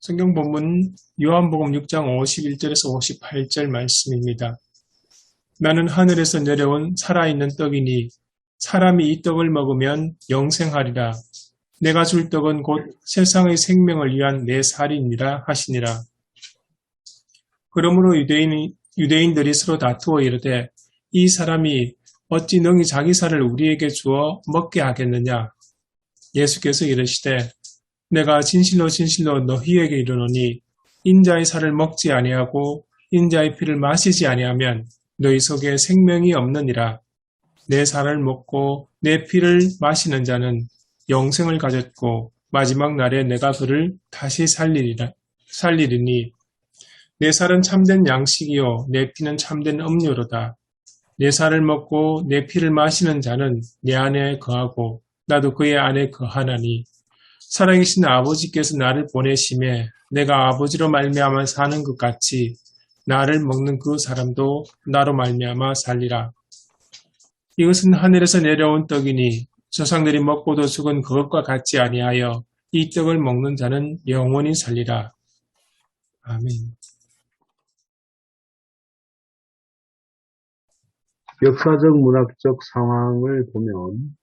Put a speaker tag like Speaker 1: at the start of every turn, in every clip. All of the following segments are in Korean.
Speaker 1: 성경 본문 요한복음 6장 51절에서 58절 말씀입니다. 나는 하늘에서 내려온 살아있는 떡이니 사람이 이 떡을 먹으면 영생하리라. 내가 줄 떡은 곧 세상의 생명을 위한 내 살이니라 하시니라. 그러므로 유대인들이 서로 다투어 이르되 이 사람이 어찌 능히 자기 살을 우리에게 주어 먹게 하겠느냐. 예수께서 이르시되 내가 진실로 진실로 너희에게 이르노니 인자의 살을 먹지 아니하고 인자의 피를 마시지 아니하면 너희 속에 생명이 없느니라. 내 살을 먹고 내 피를 마시는 자는 영생을 가졌고 마지막 날에 내가 그를 다시 살리리니 내 살은 참된 양식이요 내 피는 참된 음료로다. 내 살을 먹고 내 피를 마시는 자는 내 안에 거하고 나도 그의 안에 거하나니 살아계신 아버지께서 나를 보내심에 내가 아버지로 말미암아 사는 것 같이 나를 먹는 그 사람도 나로 말미암아 살리라. 이것은 하늘에서 내려온 떡이니 조상들이 먹고도 죽은 그것과 같지 아니하여 이 떡을 먹는 자는 영원히 살리라. 아멘.
Speaker 2: 역사적 문학적 상황을 보면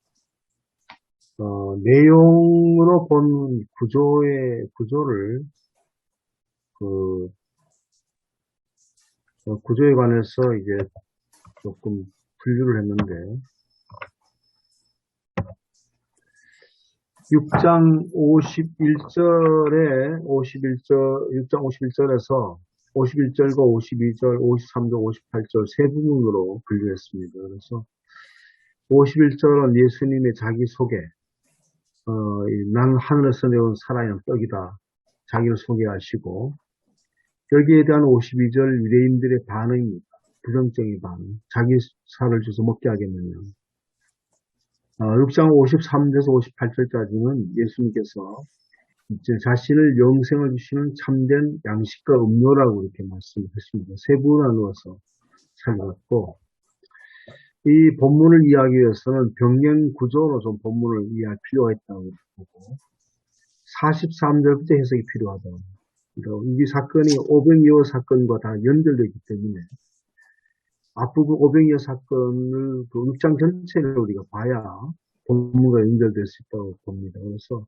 Speaker 2: 내용으로 본 구조를 구조에 관해서 이제 조금 분류를 했는데 6장 51절에서 51절과 52절, 53절, 58절 세 부분으로 분류했습니다. 그래서 51절은 예수님의 자기 소개, 난 하늘에서 내온 살아있는 떡이다. 자기를 소개하시고 여기에 대한 52절 유대인들의 반응입니다. 부정적인 반응. 자기 살을 줘서 먹게 하겠느냐. 6장 53절에서 58절까지는 예수님께서 이제 자신을 영생을 주시는 참된 양식과 음료라고 이렇게 말씀하십니다. 세 부분 나누어서 살펴봤고, 이 본문을 이해하기 위해서는 병행 구조로 좀 본문을 이해할 필요가 있다고 보고, 43절부터 해석이 필요하다. 이 사건이 오병이어 사건과 다 연결되기 때문에 앞부분 오병이어 사건을 그 6장 전체를 우리가 봐야 본문과 연결될 수 있다고 봅니다. 그래서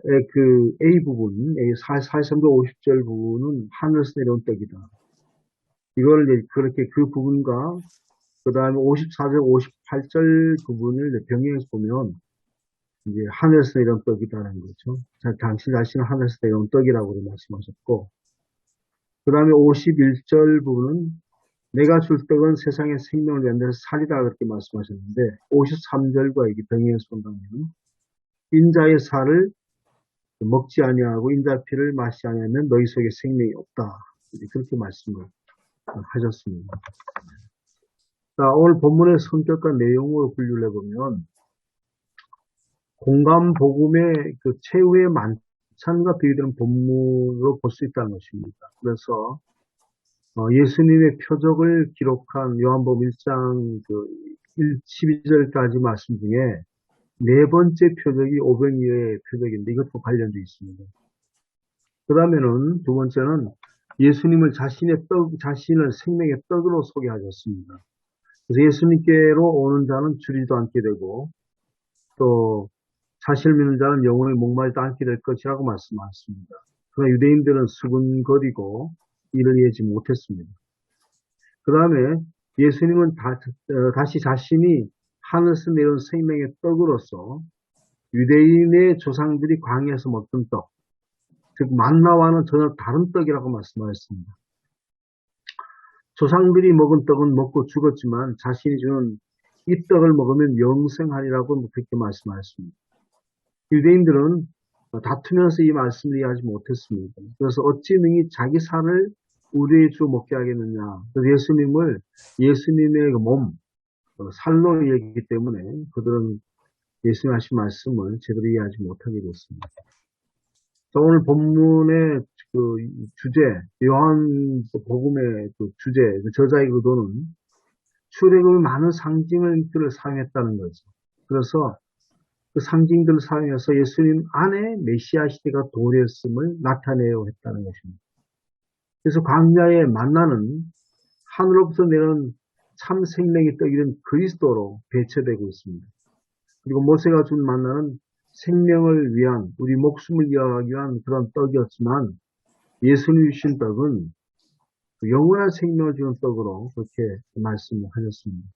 Speaker 2: 그 A 부분, 43절 50절 부분은 하늘에서 내려온 떡이다. 이걸 이제 그렇게 그 부분과 그 다음에 54절 58절 부분을 병행해서 보면 이제 하늘에서 내려온 떡이다라는 거죠. 당신 자신은 하늘에서 내려온 떡이라고 말씀하셨고, 그 다음에 51절 부분은 내가 줄 떡은 세상의 생명을 위한 데 살이다 그렇게 말씀하셨는데 53절과 이게 병행해서 본다면 인자의 살을 먹지 아니하고 인자 피를 마시지 아니하면 너희 속에 생명이 없다. 그렇게 말씀을 하셨습니다. 자, 오늘 본문의 성격과 내용으로 분류를 해보면 공감 복음의 그 최후의 만찬과 비유되는 본문으로 볼 수 있다는 것입니다. 그래서 예수님의 표적을 기록한 요한복음 1장 12절까지 말씀 중에 네 번째 표적이 오병이어의 표적인데 이것도 관련되어 있습니다. 그 다음에는 두 번째는 예수님을 자신을 생명의 떡으로 소개하셨습니다. 그래서 예수님께로 오는 자는 줄이지도 않게 되고 또 자신을 믿는 자는 영원히 목마르지도 않게 될 것이라고 말씀하셨습니다. 그러나 유대인들은 수근거리고 이를 이해하지 못했습니다. 그 다음에 예수님은 다시 자신이 하늘에서 내려온 생명의 떡으로서 유대인의 조상들이 광야에서 먹던 떡, 즉 만나와는 전혀 다른 떡이라고 말씀하셨습니다. 조상들이 먹은 떡은 먹고 죽었지만 자신이 주는 이 떡을 먹으면 영생하리라고 그렇게 말씀하셨습니다. 유대인들은 다투면서 이 말씀을 이해하지 못했습니다. 그래서 어찌 능히 자기 살을 우리의 주 먹게 하겠느냐. 그래서 예수님의 몸, 살로 얘기하기 때문에 그들은 예수님 하신 말씀을 제대로 이해하지 못하게 됐습니다. 자, 오늘 본문의 그 주제, 요한복음의 그 주제, 그 저자의 의도는 출애굽의 많은 상징들을 사용했다는 거죠. 그래서 그 상징들을 사용해서 예수님 안에 메시아 시대가 도래했음을 나타내려 했다는 것입니다. 그래서 광야에 만나는 하늘로부터 내려온 참 생명의 떡이 된 그리스도로 배치되고 있습니다. 그리고 모세가 준 만나는 생명을 위한, 우리 목숨을 이어가기 위한 그런 떡이었지만 예수님이 주신 떡은 영원한 생명을 주는 떡으로 그렇게 말씀을 하셨습니다.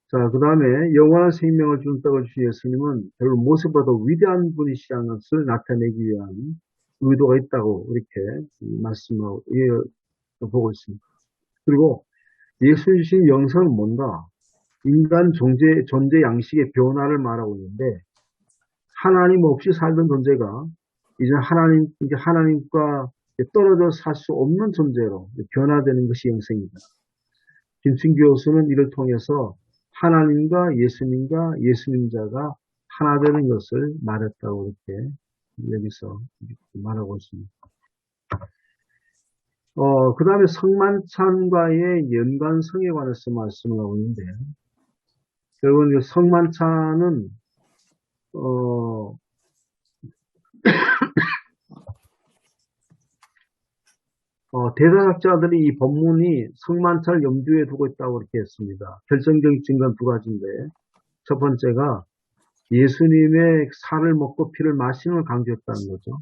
Speaker 2: 자, 그 다음에 영원한 생명을 주는 떡을 주신 예수님은 결국 모세보다 위대한 분이시라는 것을 나타내기 위한 의도가 있다고 이렇게 말씀을 보고 있습니다. 그리고 예수님 주신 영성은 뭔가? 인간 존재 양식의 변화를 말하고 있는데, 하나님 없이 살던 존재가 이제 하나님과 떨어져 살 수 없는 존재로 변화되는 것이 영생이다. 김충기 교수는 이를 통해서 하나님과 예수님과 예수님자가 하나 되는 것을 말했다고 이렇게 여기서 말하고 있습니다. 그 다음에 성만찬과의 연관성에 관해서 말씀을 하고 있는데, 결국은 성만찬은, 대사학자들이 이 본문이 성만찬을 염두에 두고 있다고 이렇게 했습니다. 결정적인 증거는 두 가지인데, 첫 번째가 예수님의 살을 먹고 피를 마시는 걸 강조했다는 거죠.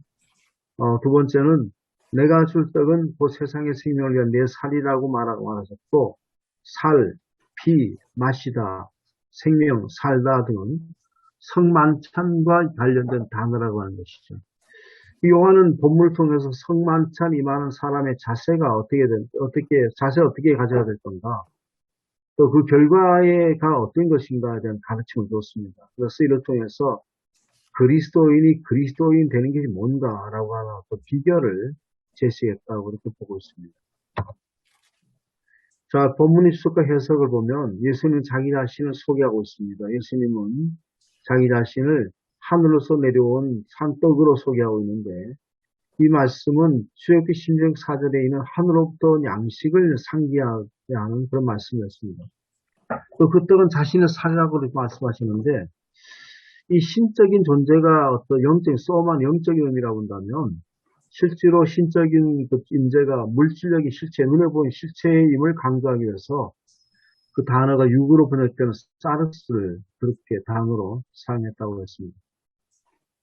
Speaker 2: 두 번째는 내가 줄 떡은 그 세상의 생명을 위한 내 살이라고 말하셨고, 살, 피, 마시다, 생명, 살다 등은 성만찬과 관련된 단어라고 하는 것이죠. 요한은 본문을 통해서 성만찬 임하는 사람의 자세가 자세 어떻게 가져야 될 건가? 또 그 결과가 어떤 것인가에 대한 가르침을 줬습니다. 그래서 이를 통해서 그리스도인이 그리스도인 되는 것이 뭔가라고 하는 또 비결을 제시했다고 이렇게 보고 있습니다. 자, 본문의 수과 해석을 보면 예수님은 자기 자신을 소개하고 있습니다. 예수님은 자기 자신을 하늘로서 내려온 산떡으로 소개하고 있는데, 이 말씀은 출애굽기 16장 4절에 있는 하늘로부터 온 양식을 상기하게 하는 그런 말씀이었습니다. 또 그 떡은 자신의 살이라고 말씀하시는데, 이 신적인 존재가 어떤 쏘만 영적인 의미라고 한다면, 실제로 신적인 그 임재가 물질력이 눈에 보이는 실체임을 강조하기 위해서 그 단어가 육으로 번역되는 사르스를 그렇게 단어로 사용했다고 했습니다.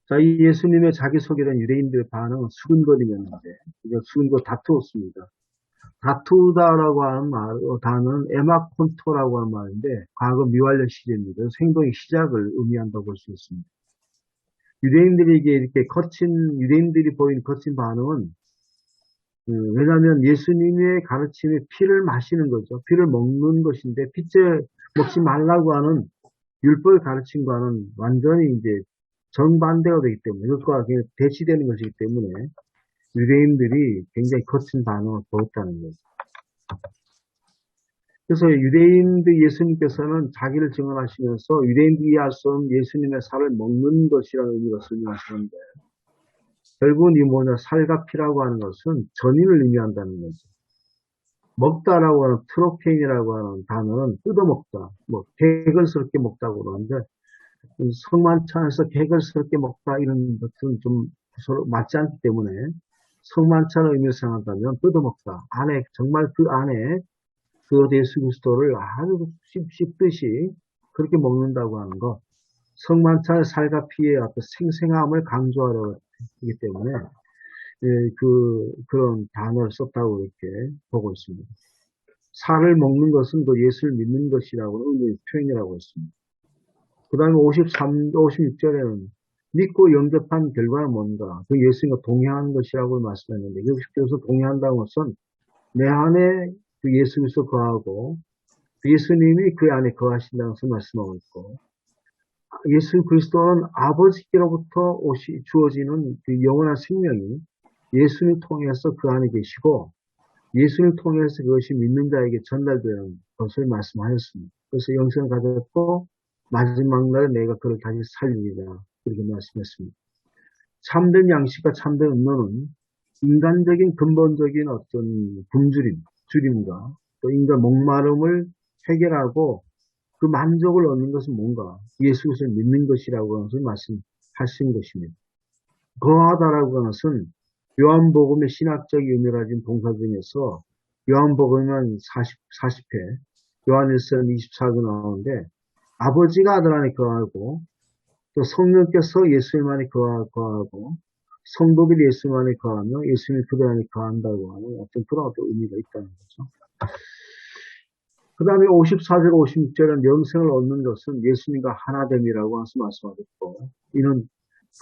Speaker 2: 자, 이 예수님의 자기소개된 유대인들의 반응은 수근거림이었는데, 수근거 다투었습니다. 다투다라고 하는 단어는 에마콘토라고 하는 말인데, 과거 미완료 시제입니다. 행동의 시작을 의미한다고 볼 수 있습니다. 유대인들에게 이렇게 유대인들이 보이는 거친 반응은, 왜냐하면 예수님의 가르침이 피를 마시는 거죠. 피를 먹는 것인데, 피째 먹지 말라고 하는 율법의 가르침과는 완전히 이제 정반대가 되기 때문에, 이것과 대치되는 것이기 때문에, 유대인들이 굉장히 거친 반응을 보였다는 거죠. 그래서 유대인들 예수님께서는 자기를 증언하시면서 유대인들이 이해할 수 없는 예수님의 살을 먹는 것이라는 의미로 설명하시는데, 결국은 이 살과 피라고 하는 것은 전인을 의미한다는 거죠. 먹다라고 하는 트로페인이라고 하는 단어는 뜯어먹다, 개걸스럽게 먹다고 그러는데, 성만찬에서 개걸스럽게 먹다 이런 것은 좀 서로 맞지 않기 때문에 성만찬의 의미를 생각한다면 뜯어먹다, 정말 그 안에 그 예수 그리스도를 아주 씹듯이 그렇게 먹는다고 하는 것, 성만찬의 살과 피의 어떤 생생함을 강조하려 하기 때문에 그런 단어를 썼다고 이렇게 보고 있습니다. 살을 먹는 것은 그 예수를 믿는 것이라고 의미의 표현이라고 했습니다. 그 다음에 56절에는 믿고 영접한 결과는 뭔가? 그 예수님과 동행하는 것이라고 말씀했는데, 여기서 동행한다는 것은 내 안에 그 예수 그리스도 거하고 예수님이 그 안에 거하신다는 것을 말씀하고 있고, 예수 그리스도는 아버지께로부터 주어지는 그 영원한 생명이 예수를 통해서 그 안에 계시고, 예수를 통해서 그것이 믿는 자에게 전달되는 것을 말씀하셨습니다. 그래서 영생을 가졌고 마지막 날에 내가 그를 다시 살리리라 그렇게 말씀했습니다. 참된 양식과 참된 음료는 인간적인 근본적인 어떤 줄임과 또 인간 목마름을 해결하고 그 만족을 얻는 것은 뭔가? 예수 그리스도를 믿는 것이라고 하는 것을 말씀하신 것입니다. 거하다라고 하는 것은 요한복음의 신학적 의미를 가진 동사 중에서 요한복음은 40회, 요한일서는 24개 나오는데 아버지가 아들 안에 거하고 또 성령께서 예수님 안에 거하고 성도들이 예수님 안에 거하며 예수님이 그들 안에 거한다고 하는 어떤 그런 어떤 의미가 있다는 거죠. 그 다음에 54절, 56절은 영생을 얻는 것은 예수님과 하나됨이라고 말씀하셨고, 이는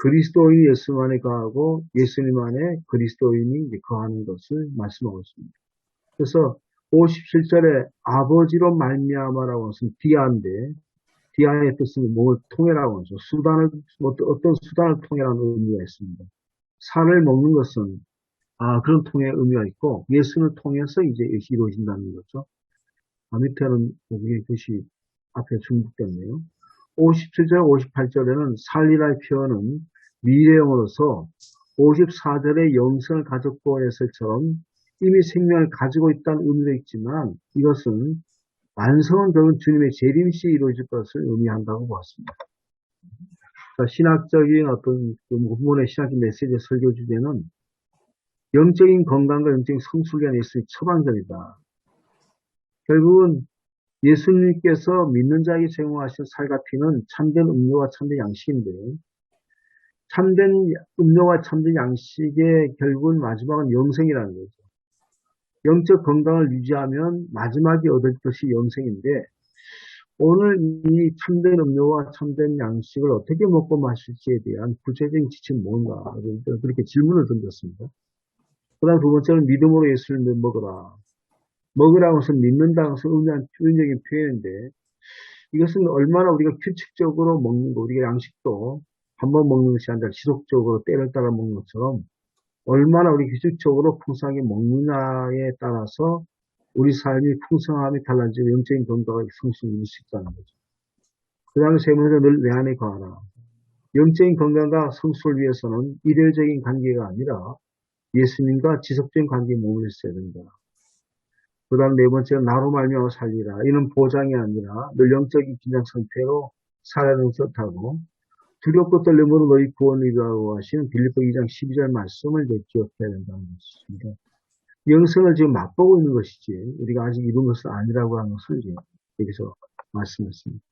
Speaker 2: 그리스도인이 예수님 안에 거하고 예수님 안에 그리스도인이 거하는 것을 말씀하고 있습니다. 그래서 57절에 아버지로 말미암아라고 하는 것은 디아인데, 디아의 뜻은 뭘 통해라고 하죠. 어떤 수단을 통해라는 의미가 있습니다. 살을 먹는 것은 그런 통해 의미가 있고 예수를 통해서 이제 이루어진다는 거죠. 밑에는 우리 것이 앞에 중복됐네요. 57절, 58절에는 살리라의 표현은 미래형으로서 54절에 영생을 가졌고 했을처럼 이미 생명을 가지고 있다는 의미도 있지만 이것은 완성은 결국 주님의 재림시 이루어질 것을 의미한다고 보았습니다. 신학적인 어떤 본문의 신학적 메시지 설교 주제는 영적인 건강과 영적인 성숙에 대한 예수의 처방전이다. 결국은 예수님께서 믿는 자에게 제공하신 살과 피는 참된 음료와 참된 양식인데 참된 음료와 참된 양식의 결국은 마지막은 영생이라는 거죠. 영적 건강을 유지하면 마지막에 얻을 것이 영생인데 오늘 이 참된 음료와 참된 양식을 어떻게 먹고 마실지에 대한 구체적인 지침은 뭔가 그렇게 질문을 던졌습니다. 그 다음 두 번째는 믿음으로 예수를 먹으라. 먹으라고 해서 믿는다고 해서 의미적인 표현인데 이것은 얼마나 우리가 규칙적으로 먹는 거, 우리가 양식도 한 번 먹는 것이 아니라 지속적으로 때를 따라 먹는 것처럼 얼마나 우리 규칙적으로 풍성하게 먹느냐에 따라서 우리 삶이 풍성함이 달라지고 영적인 건강과 성실을 이룰 수 있다는 거죠. 그 다음에 세 번째로 늘 내 안에 거하라. 영적인 건강과 성숙을 위해서는 일회적인 관계가 아니라 예수님과 지속적인 관계에 머물러 있어야 된다. 그 다음 네 번째는 나로 말미암아 살리라. 이는 보장이 아니라 늘 영적인 긴장 상태로 살아야 되는 뜻하고 두렵고 떨림으로 너희 구원을 이루라고 하신 빌립보 2장 12절 말씀을 기억해야 된다는 것입니다. 영생을 지금 맛보고 있는 것이지 우리가 아직 이룬 것은 아니라고 하는 것을 여기서 말씀했습니다.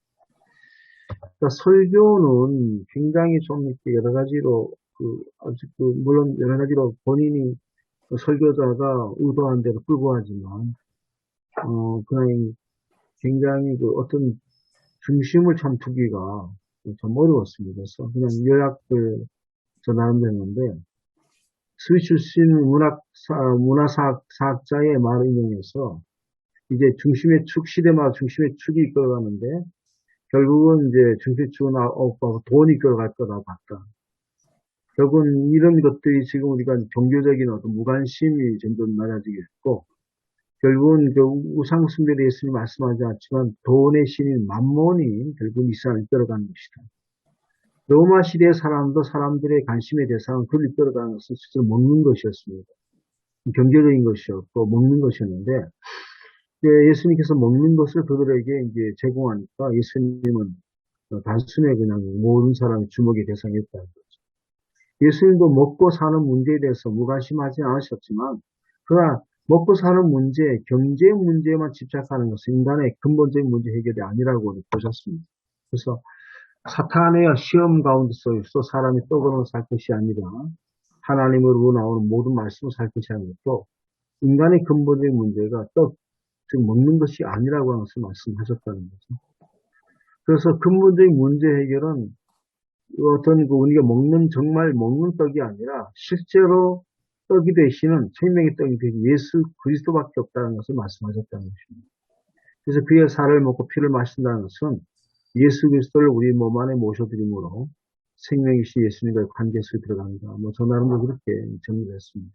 Speaker 2: 그러니까 설교는 굉장히 좀 이렇게 여러 가지로 물론 여러 가지로 본인이 설교자가 의도한 대로 불구하지만 그냥 굉장히 어떤 중심을 참 두기가 좀 어려웠습니다. 그래서 그냥 요약을 저 나름대로 했는데 스위스 출신 문화사학자의 말을 인용해서 이제 중심의 축, 시대마다 중심의 축이 이끌어가는데 결국은 이제 중심의 축은 돈이 이끌어갈 거라고 봤다. 결국은 이런 것들이 지금 우리가 종교적인 어떤 무관심이 점점 낮아지게 됐고 결국은 그 우상숭배에 예수님이 말씀하지 않지만 돈의 신인 만몬이 결국 이스라엘을 이끌어가는 것이다. 로마 시대의 사람도 사람들의 관심의 대상은 그를 이끌어가는 것은 실제로 먹는 것이었습니다. 경제적인 것이었고 먹는 것이었는데 예수님께서 먹는 것을 그들에게 이제 제공하니까 예수님은 단순히 그냥 모든 사람의 주목의 대상이었다는 거죠. 예수님도 먹고 사는 문제에 대해서 무관심하지 않으셨지만 그러나 먹고 사는 문제, 경제 문제에만 집착하는 것은 인간의 근본적인 문제 해결이 아니라고 보셨습니다. 그래서 사탄의 시험 가운데 서있어 사람이 떡으로 살 것이 아니라 하나님으로 나오는 모든 말씀을 살 것이 아니라 또 인간의 근본적인 문제가 즉 먹는 것이 아니라고 하는 것을 말씀하셨다는 거죠. 그래서 근본적인 문제 해결은 어떤 우리가 정말 먹는 떡이 아니라 실제로 떡이 되시는 생명의 떡이 되신 예수 그리스도밖에 없다는 것을 말씀하셨다는 것입니다. 그래서 그의 살을 먹고 피를 마신다는 것은 예수 그리스도를 우리 몸 안에 모셔드림으로 생명이신 예수님과의 관계 속에 들어간다. 저 나름대로 그렇게 정리를 했습니다.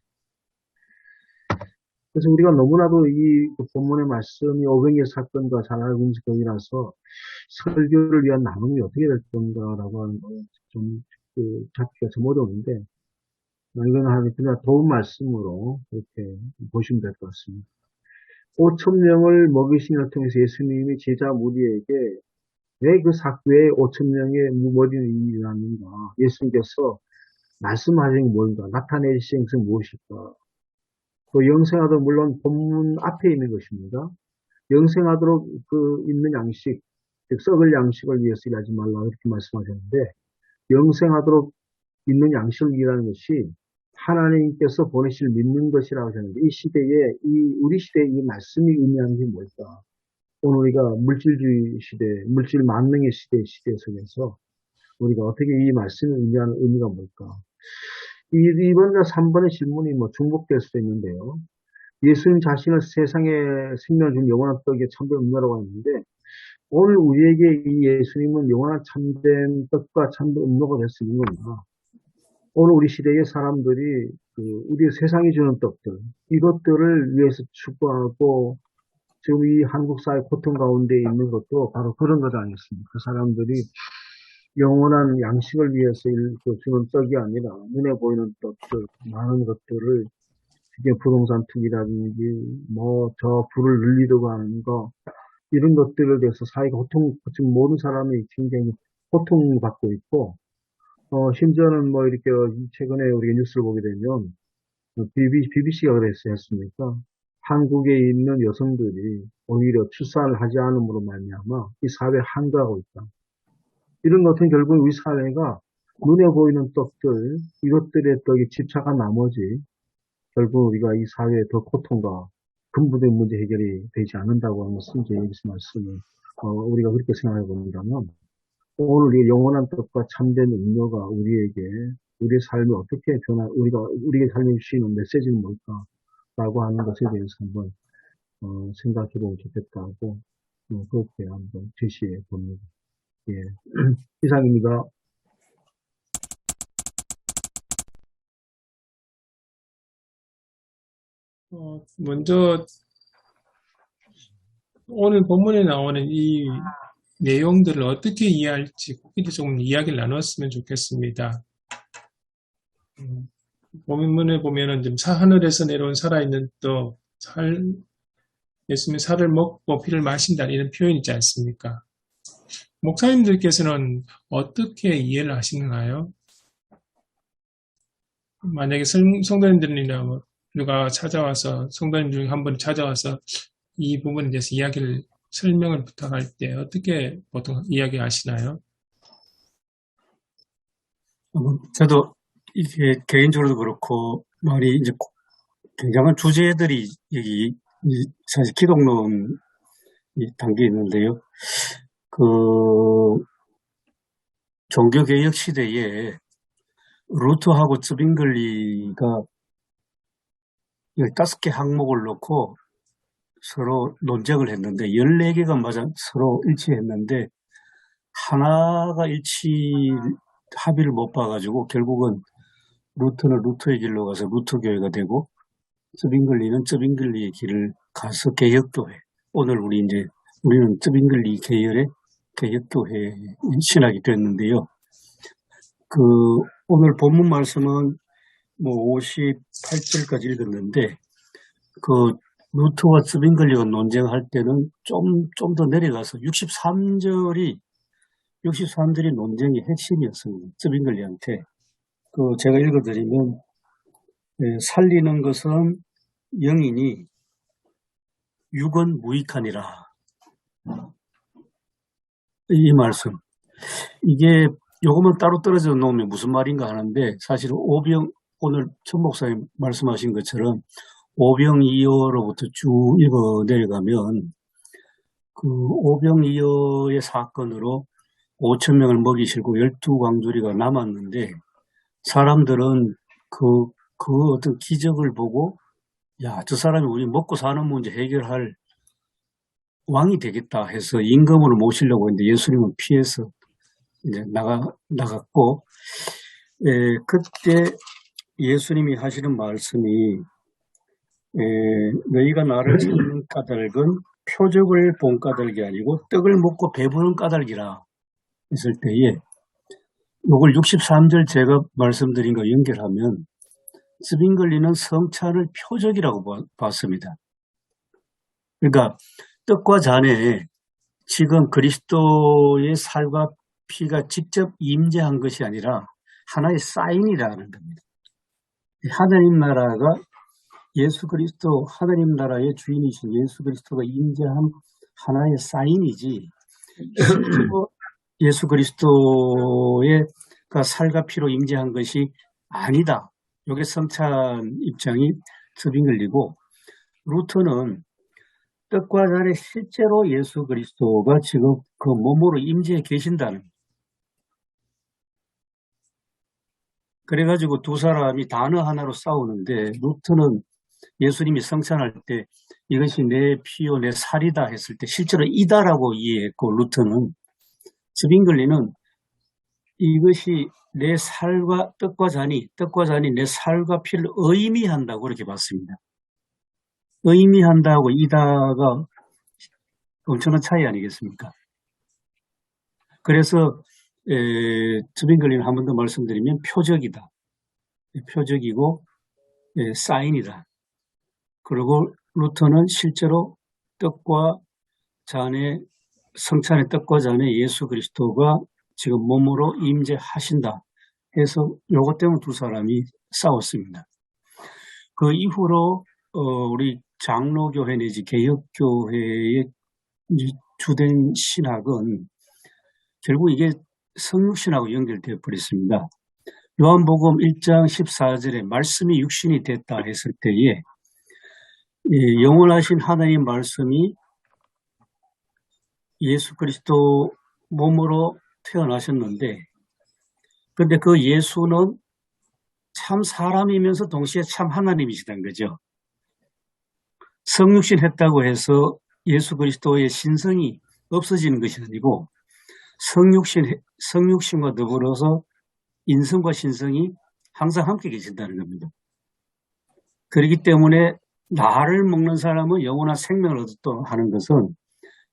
Speaker 2: 그래서 우리가 너무나도 이 본문의 말씀이 오병이어 사건과 잘 알고 있는 것이라서 설교를 위한 나눔이 어떻게 될 건가라고 하는 걸 좀 찾기가 좀 어려운데 이건 그냥 도움 말씀으로 이렇게 보시면 될 것 같습니다. 5천 명을 먹이신 을 통해서 예수님이 제자 무리에게 왜 그 왜 5천 명의 무머리를 일어났는가? 예수님께서 말씀하신 게 뭔가? 나타내신 것은 무엇일까? 또 영생하도록 물론 본문 앞에 있는 것입니다. 영생하도록 있는 양식, 즉 썩을 양식을 위해서 일하지 말라 이렇게 말씀하셨는데 영생하도록 있는 양식을 일하는 것이 하나님께서 보내실 믿는 것이라고 하셨는데 이 시대에 우리 시대에 이 말씀이 의미하는 게 뭘까? 오늘 우리가 물질주의 시대, 물질 만능의 시대 속에서 우리가 어떻게 이 말씀이 의미하는 의미가 뭘까? 2번과 3번의 질문이 중복될 수도 있는데요. 예수님 자신을 세상에 생명을 준 영원한 떡에 참된 음료라고 하는데 오늘 우리에게 이 예수님은 영원한 참된 떡과 참된 음료가 될 수 있는 겁니다. 오늘 우리 시대의 사람들이 우리 세상이 주는 떡들 이것들을 위해서 추구하고 지금 이 한국 사회 고통 가운데 있는 것도 바로 그런 것 아니겠습니까? 그 사람들이 영원한 양식을 위해서 주는 떡이 아니라 눈에 보이는 떡들 많은 것들을 이게 부동산 투기라든지 저 부를 늘리려고 하는 거 이런 것들에 대해서 사회가 지금 모든 사람이 굉장히 고통받고 있고 심지어는 이렇게 최근에 우리가 뉴스를 보게 되면 BBC가 그랬습니까? 한국에 있는 여성들이 오히려 출산을 하지 않음으로 말미암아 이 사회에 한가하고 있다. 이런 것은 결국 우리 사회가 눈에 보이는 떡들 이것들의 떡에 집착한 나머지 결국 우리가 이 사회의 더 고통과 근본적인 문제 해결이 되지 않는다고 하는 것은 이제 여기서 말씀을 우리가 그렇게 생각해 본다면 오늘 이 영원한 떡과 참된 음료가 우리의 삶이 어떻게 우리의 삶에 주시는 메시지는 뭘까라고 하는 것에 대해서 한번 생각해 보면 좋겠다고 그렇게 한번 제시해 봅니다. 예, 이상입니다.
Speaker 1: 먼저 오늘 본문에 나오는 이 내용들을 어떻게 이해할지 좀 이야기를 나눴으면 좋겠습니다. 본문에 보면은 좀 하늘에서 내려온 살아있는 떡, 예수님의 살을 먹고 피를 마신다 이런 표현이 있지 않습니까? 목사님들께서는 어떻게 이해를 하시나요? 만약에 성도님들이나 누가 찾아와서 성도님 중에 한 분 찾아와서 이 부분에 대해서 설명을 부탁할 때 어떻게 보통 이야기하시나요?
Speaker 3: 저도 이게 개인적으로도 그렇고 말이 이제 굉장한 주제들이 여기 사실 기독론이 담겨 있는데요. 종교개혁 시대에 루터하고 쯔빙글리가 15개 항목을 놓고 서로 논쟁을 했는데 14개가 서로 일치했는데 하나가 합의를 못 봐가지고 결국은 루터는 루터의 길로 가서 루터교회가 되고 쯔빙글리는 쯔빙글리의 길을 가서 개혁교회. 오늘 우리는 쯔빙글리 계열의 개혁교회 신학이 됐는데요. 오늘 본문 말씀은 58절까지 읽었는데 루터와 쯔빙글리가 논쟁할 때는 좀 더 내려가서 63절이 논쟁의 핵심이었습니다. 쯔빙글리한테. 제가 읽어드리면, 살리는 것은 영이니 육은 무익하니라. 이 말씀. 이게 요것만 따로 떨어져 놓으면 무슨 말인가 하는데 사실 오늘 천 목사님 말씀하신 것처럼 오병이어로부터 쭉 읽어 내려가면 오병이어의 사건으로 5천 명을 먹이시고 12광주리가 남았는데 사람들은 어떤 기적을 보고 저 사람이 우리 먹고 사는 문제 해결할 왕이 되겠다 해서 임금으로 모시려고 했는데 예수님은 피해서 이제 나갔고 그때 예수님이 하시는 말씀이 너희가 나를 찾는 까닭은 표적을 본 까닭이 아니고 떡을 먹고 배부른 까닭이라 했을 때에 이걸 63절 제가 말씀드린 거 연결하면 쯔빙글리는 성찬을 표적이라고 봤습니다. 그러니까 떡과 잔에 지금 그리스도의 살과 피가 직접 임재한 것이 아니라 하나의 사인이라는 겁니다. 하나님 나라가 예수 그리스도, 하나님 나라의 주인이신 예수 그리스도가 임재한 하나의 사인이지, 실제로 예수 그리스도의 살과 피로 임재한 것이 아니다. 이게 성찬 입장이 즈빙글리고, 루터는 떡과 잔에 실제로 예수 그리스도가 지금 그 몸으로 임재해 계신다는, 그래가지고 두 사람이 단어 하나로 싸우는데, 루터는 예수님이 성찬할 때 이것이 내 피요 내 살이다 했을 때 실제로 이다라고 이해했고, 루터는, 즈빙글리는 이것이 내 살과 떡과 잔이 내 살과 피를 의미한다고 그렇게 봤습니다. 의미한다고 이다가 엄청난 차이 아니겠습니까? 그래서 즈빙글리는 한 번 더 말씀드리면 표적이다. 표적이고 사인이다. 그리고 루터는 실제로 떡과 잔에, 성찬의 떡과 잔에 예수 그리스도가 지금 몸으로 임재하신다 해서 요것 때문에 두 사람이 싸웠습니다. 그 이후로 우리 장로교회 내지 개혁교회의 주된 신학은 결국 이게 성육신하고 연결되어 버렸습니다. 요한복음 1장 14절에 말씀이 육신이 됐다 했을 때에 영원하신 하나님 말씀이 예수 그리스도 몸으로 태어나셨는데, 그런데 그 예수는 참 사람이면서 동시에 참 하나님이시다는 거죠. 성육신 했다고 해서 예수 그리스도의 신성이 없어지는 것이 아니고, 성육신과 더불어서 인성과 신성이 항상 함께 계신다는 겁니다. 그렇기 때문에 나를 먹는 사람은 영원한 생명을 얻었다 하는 것은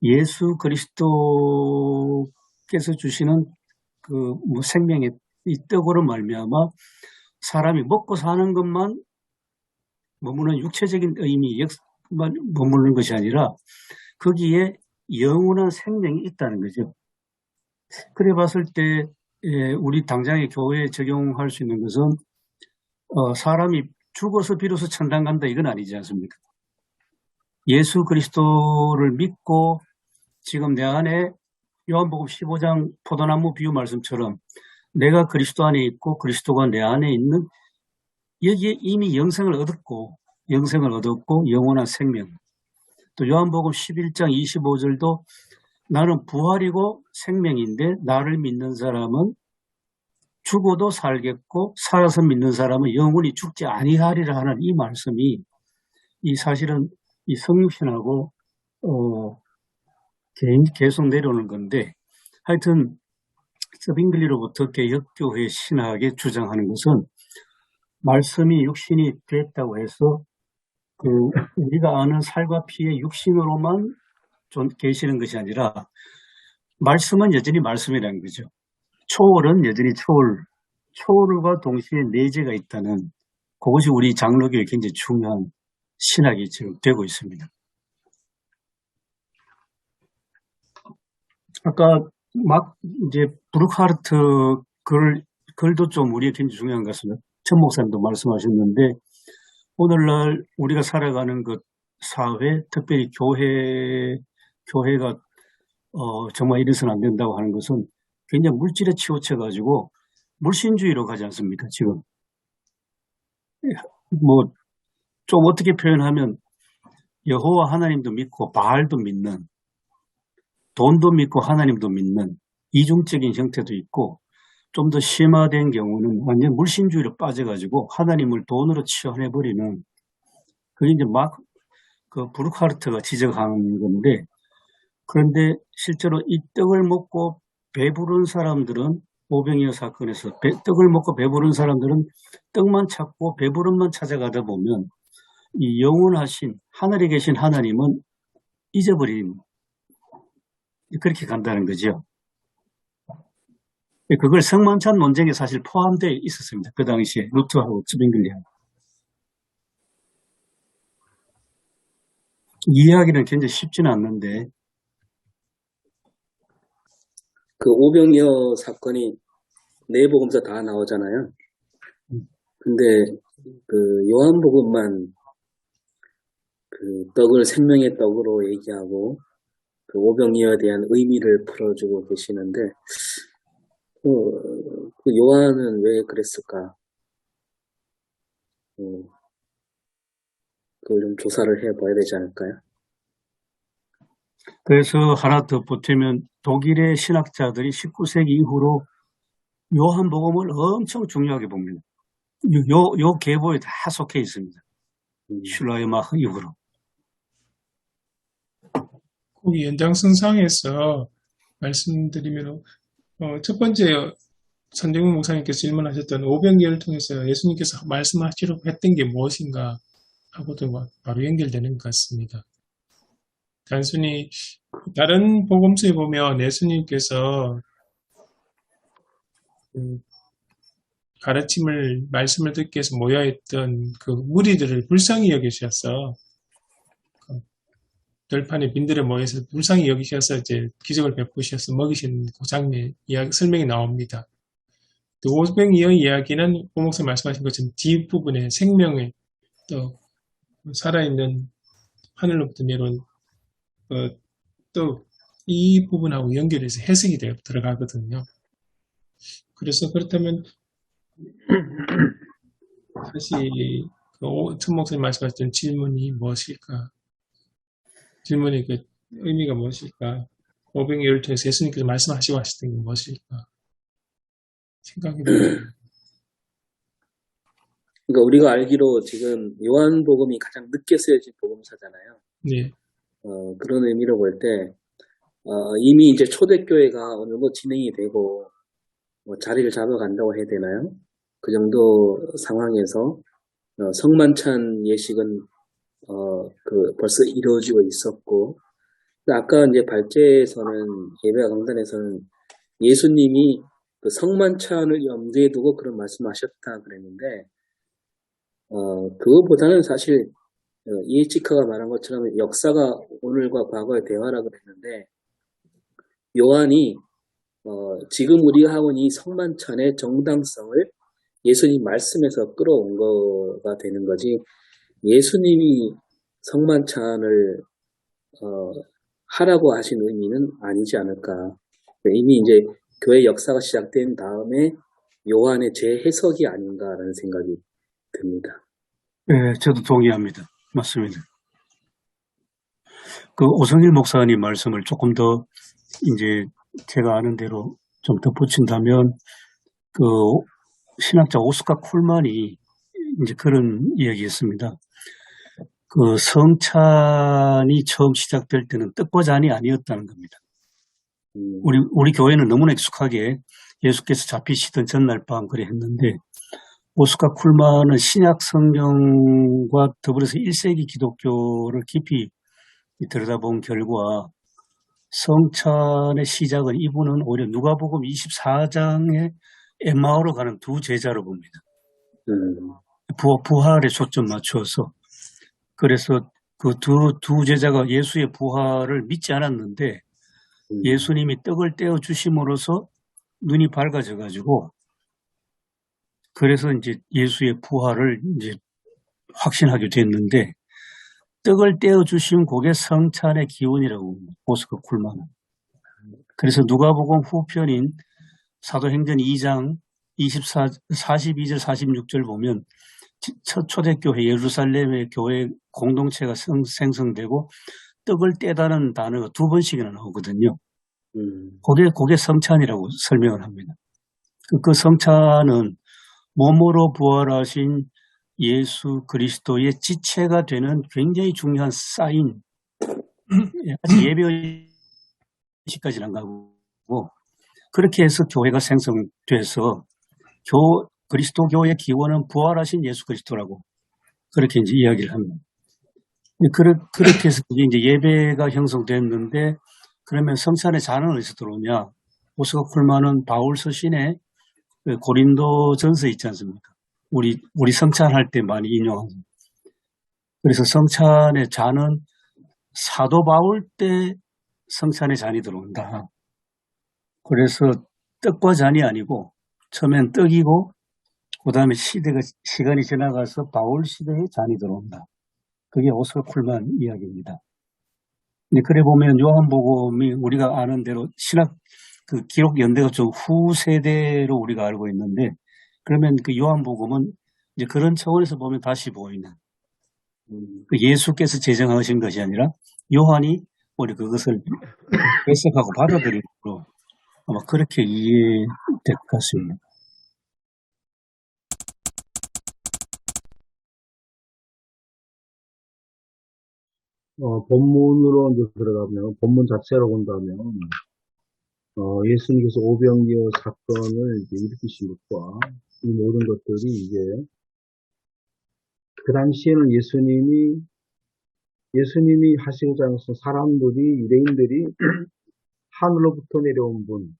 Speaker 3: 예수 그리스도께서 주시는 그 생명의 이 떡으로 말미암아 사람이 먹고 사는 것만 머무는 육체적인 의미만 머무는 것이 아니라 거기에 영원한 생명이 있다는 거죠. 그래 봤을 때 우리 당장의 교회에 적용할 수 있는 것은 사람이 죽어서 비로소 천당 간다 이건 아니지 않습니까? 예수 그리스도를 믿고 지금 내 안에 요한복음 15장 포도나무 비유 말씀처럼 내가 그리스도 안에 있고 그리스도가 내 안에 있는, 여기에 이미 영생을 얻었고 영원한 생명. 또 요한복음 11장 25절도 나는 부활이고 생명인데 나를 믿는 사람은 죽어도 살겠고 살아서 믿는 사람은 영원히 죽지 아니하리라 하는 이 말씀이 이 사실은 이 성육신하고 계속 내려오는 건데, 하여튼 즈빙글리로부터 개혁교회 신학에 주장하는 것은 말씀이 육신이 됐다고 해서 우리가 아는 살과 피의 육신으로만 계시는 것이 아니라 말씀은 여전히 말씀이라는 거죠. 초월은 여전히 초월과 동시에 내재가 있다는, 그것이 우리 장로교의 굉장히 중요한 신학이 지금 되고 있습니다. 아까 막 이제 브루크하르트 글도 좀 우리의 굉장히 중요한 것 같습니다. 천 목사님도 말씀하셨는데, 오늘날 우리가 살아가는 그 사회, 특별히 교회가 정말 이래서는 안 된다고 하는 것은 굉장히 물질에 치우쳐가지고 물신주의로 가지 않습니까? 지금 뭐 좀 어떻게 표현하면 여호와 하나님도 믿고 바알도 믿는, 돈도 믿고 하나님도 믿는 이중적인 형태도 있고, 좀 더 심화된 경우는 완전 물신주의로 빠져가지고 하나님을 돈으로 치환해버리는, 그게 이제 막 그 브루크하르트가 지적한 건데, 그런데 실제로 이 떡을 먹고 배부른 사람들은, 오병이어 사건에서 떡을 먹고 배부른 사람들은 떡만 찾고 배부름만 찾아가다 보면 이 영원하신 하늘에 계신 하나님은 잊어버린, 그렇게 간다는 거죠. 그걸 성만찬 논쟁에 사실 포함되어 있었습니다. 그 당시에 루터하고 즈빙글리하고. 이해하기는 굉장히 쉽지는 않는데,
Speaker 4: 그 오병이어 사건이 네 복음서 다 나오잖아요. 근데 그 요한복음만 그 떡을 생명의 떡으로 얘기하고 그 오병이어에 대한 의미를 풀어주고 계시는데 그 요한은 왜 그랬을까? 그걸 좀 조사를 해봐야 되지 않을까요?
Speaker 3: 그래서 하나 더 보태면 독일의 신학자들이 19세기 이후로 요한복음을 엄청 중요하게 봅니다. 요 계보에 다 속해 있습니다. 슐라이마흐 이후로.
Speaker 1: 거기 연장선상에서 말씀드리면 첫 번째 선정훈 목사님께서 질문하셨던 오병이어를 통해서 예수님께서 말씀하시려고 했던 게 무엇인가 하고도 바로 연결되는 것 같습니다. 단순히 다른 복음서에 보면 예수님께서 가르침을 말씀을 듣기 위해서 모여있던 그 무리들을 불쌍히 여기셔서 들판에 빈들에 모여서 불쌍히 여기셔서 이제 기적을 베푸셔서 먹이신 그 장면 이야기 설명이 나옵니다. 또 오병이어 이야기는 오목사 말씀하신 것처럼 뒷부분에 생명의 또 살아있는 하늘로부터 내려온 또 이 부분하고 연결해서 해석이 들어가거든요. 그래서 그렇다면 사실 천 목사님 말씀하셨던 질문이 무엇일까? 질문의 그 의미가 무엇일까? 오병이어를 통해서 예수님께서 말씀하시고 하셨던 게 무엇일까? 생각해보면
Speaker 4: 그러니까 우리가 알기로 지금 요한복음이 가장 늦게 쓰여진 복음서잖아요.
Speaker 1: 네.
Speaker 4: 그런 의미로 볼 때 이미 이제 초대교회가 어느 정도 진행이 되고 자리를 잡아간다고 해야 되나요? 그 정도 상황에서 성만찬 예식은 벌써 이루어지고 있었고, 아까 이제 발제에서는 예배 강단에서는 예수님이 그 성만찬을 염두에 두고 그런 말씀하셨다 그랬는데, 그거보다는 사실 이에치카가 말한 것처럼 역사가 오늘과 과거의 대화라 그랬는데, 요한이 지금 우리가 하고 있는 이 성만찬의 정당성을 예수님 말씀에서 끌어온 거가 되는 거지, 예수님이 성만찬을 하라고 하신 의미는 아니지 않을까. 이미 이제 교회 역사가 시작된 다음에 요한의 재해석이 아닌가라는 생각이 듭니다.
Speaker 3: 네, 저도 동의합니다. 맞습니다. 그 오성일 목사님 말씀을 조금 더 이제 제가 아는 대로 좀 덧붙인다면 그 신학자 오스카 쿨만이 이제 그런 이야기했습니다. 그 성찬이 처음 시작될 때는 떡과 잔이 아니었다는 겁니다. 우리 교회는 너무나 익숙하게 예수께서 잡히시던 전날 밤 그래 했는데 오스카 쿨만은 신약 성경과 더불어서 1세기 기독교를 깊이 들여다본 결과 성찬의 시작은 이분은 오히려 누가복음 24장에 엠마오로 가는 두 제자로 봅니다. 부활에 초점 맞추어서. 그래서 그 두 제자가 예수의 부활을 믿지 않았는데 예수님이 떡을 떼어 주심으로써 눈이 밝아져 가지고 그래서 이제 예수의 부활을 이제 확신하게 됐는데 떡을 떼어 주신 그게 성찬의 기원이라고 오스카 쿨만은. 그래서 누가복음 후편인 사도행전 2장 42절 46절 보면 첫 초대교회 예루살렘의 교회 공동체가 생성되고 떡을 떼다는 단어가 두 번씩이나 나오거든요. 그게 성찬이라고 설명을 합니다. 그 성찬은 몸으로 부활하신 예수 그리스도의 지체가 되는 굉장히 중요한 사인, 아직 예배의식까지는 안 가고 그렇게 해서 교회가 생성돼서 그리스도교의 기원은 부활하신 예수 그리스도라고 그렇게 이제 이야기를 합니다. 그렇게 해서 이제 예배가 형성됐는데 그러면 성찬의 잔은 어디서 들어오냐? 오스카 쿨만은 바울 서신에 고린도전서 있지 않습니까? 우리 성찬할 때 많이 인용합니다. 그래서 성찬의 잔은 사도 바울 때 성찬에 잔이 들어온다. 그래서 떡과 잔이 아니고 처음엔 떡이고 그 다음에 시간이 지나가서 바울 시대에 잔이 들어온다. 그게 오스로 쿨만 이야기입니다. 그래 보면 요한복음이 우리가 아는 대로 신학 그 기록 연대가 좀 후 세대로 우리가 알고 있는데, 그러면 그 요한복음은 이제 그런 차원에서 보면 다시 보이는 그 예수께서 제정하신 것이 아니라 요한이 우리 그것을 해석하고 받아들이고 아마 그렇게 이해될 것 같습니다.
Speaker 2: 본문으로 이제 들어가면, 본문 자체로 본다면, 예수님께서 오병이어 사건을 이제 일으키신 것과 이 모든 것들이 이제 그 당시에는 예수님이 하시고자 하면서 유대인들이 하늘로부터 내려온 분,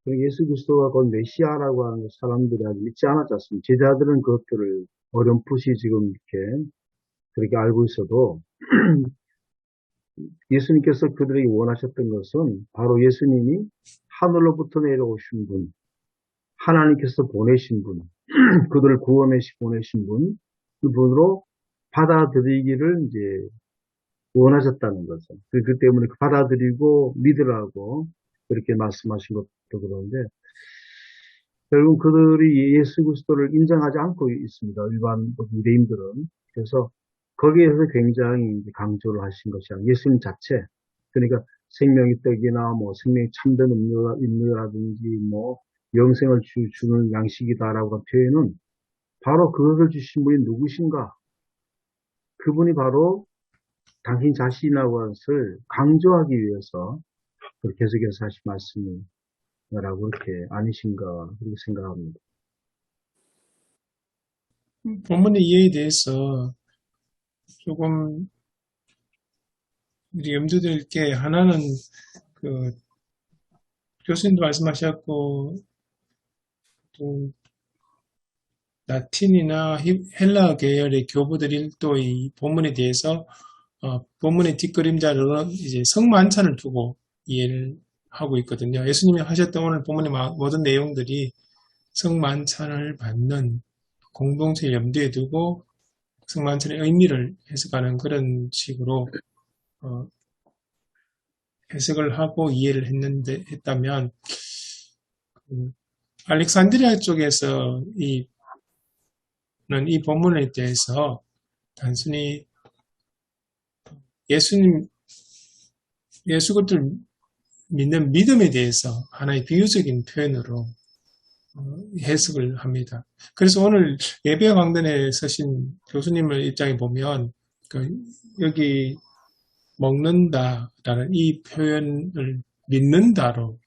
Speaker 2: 그리고 예수 그리스도가 곧 메시아라고 하는 사람들이 아직 믿지 않았지 않습니까? 제자들은 그것들을 어렴풋이 지금 이렇게 그렇게 알고 있어도 예수님께서 그들에게 원하셨던 것은 바로 예수님이 하늘로부터 내려오신 분, 하나님께서 보내신 분, 그들을 구원해 보내신 분, 그분으로 받아들이기를 이제 원하셨다는 거죠. 그 때문에 받아들이고 믿으라고 그렇게 말씀하신 것도 그런데, 결국 그들이 예수 그리스도를 인정하지 않고 있습니다. 일반 유대인들은. 그래서 거기에서 굉장히 강조를 하신 것이 아니라 예수님 자체, 그러니까 생명의 떡이나 뭐 생명이 참된 음료라든지 뭐 영생을 주는 양식이다라고 한 표현은 바로 그것을 주신 분이 누구신가? 그분이 바로 당신 자신이라고 하는 것을 강조하기 위해서 그렇게 해석해서 하신 말씀이라고 그렇게 아니신가 그렇게 생각합니다.
Speaker 1: 본문의 이해에 대해서 조금 우리 염두될 게 하나는 그 교수님도 말씀하셨고 또 라틴이나 헬라 계열의 교부들이 또 이 본문에 대해서 본문의 뒷그림자로는 이제 성만찬을 두고 이해를 하고 있거든요. 예수님이 하셨던 오늘 본문의 모든 내용들이 성만찬을 받는 공동체 염두에 두고 성만찬의 의미를 해석하는 그런 식으로 해석을 하고 이해를 했다면 알렉산드리아 쪽에서 이 본문에 대해서 단순히 예수 그리스도를 믿는 믿음에 대해서 하나의 비유적인 표현으로 해석을 합니다. 그래서 오늘 예배 강단에 서신 교수님의 입장에 보면 여기 먹는다라는 이 표현을 믿는다로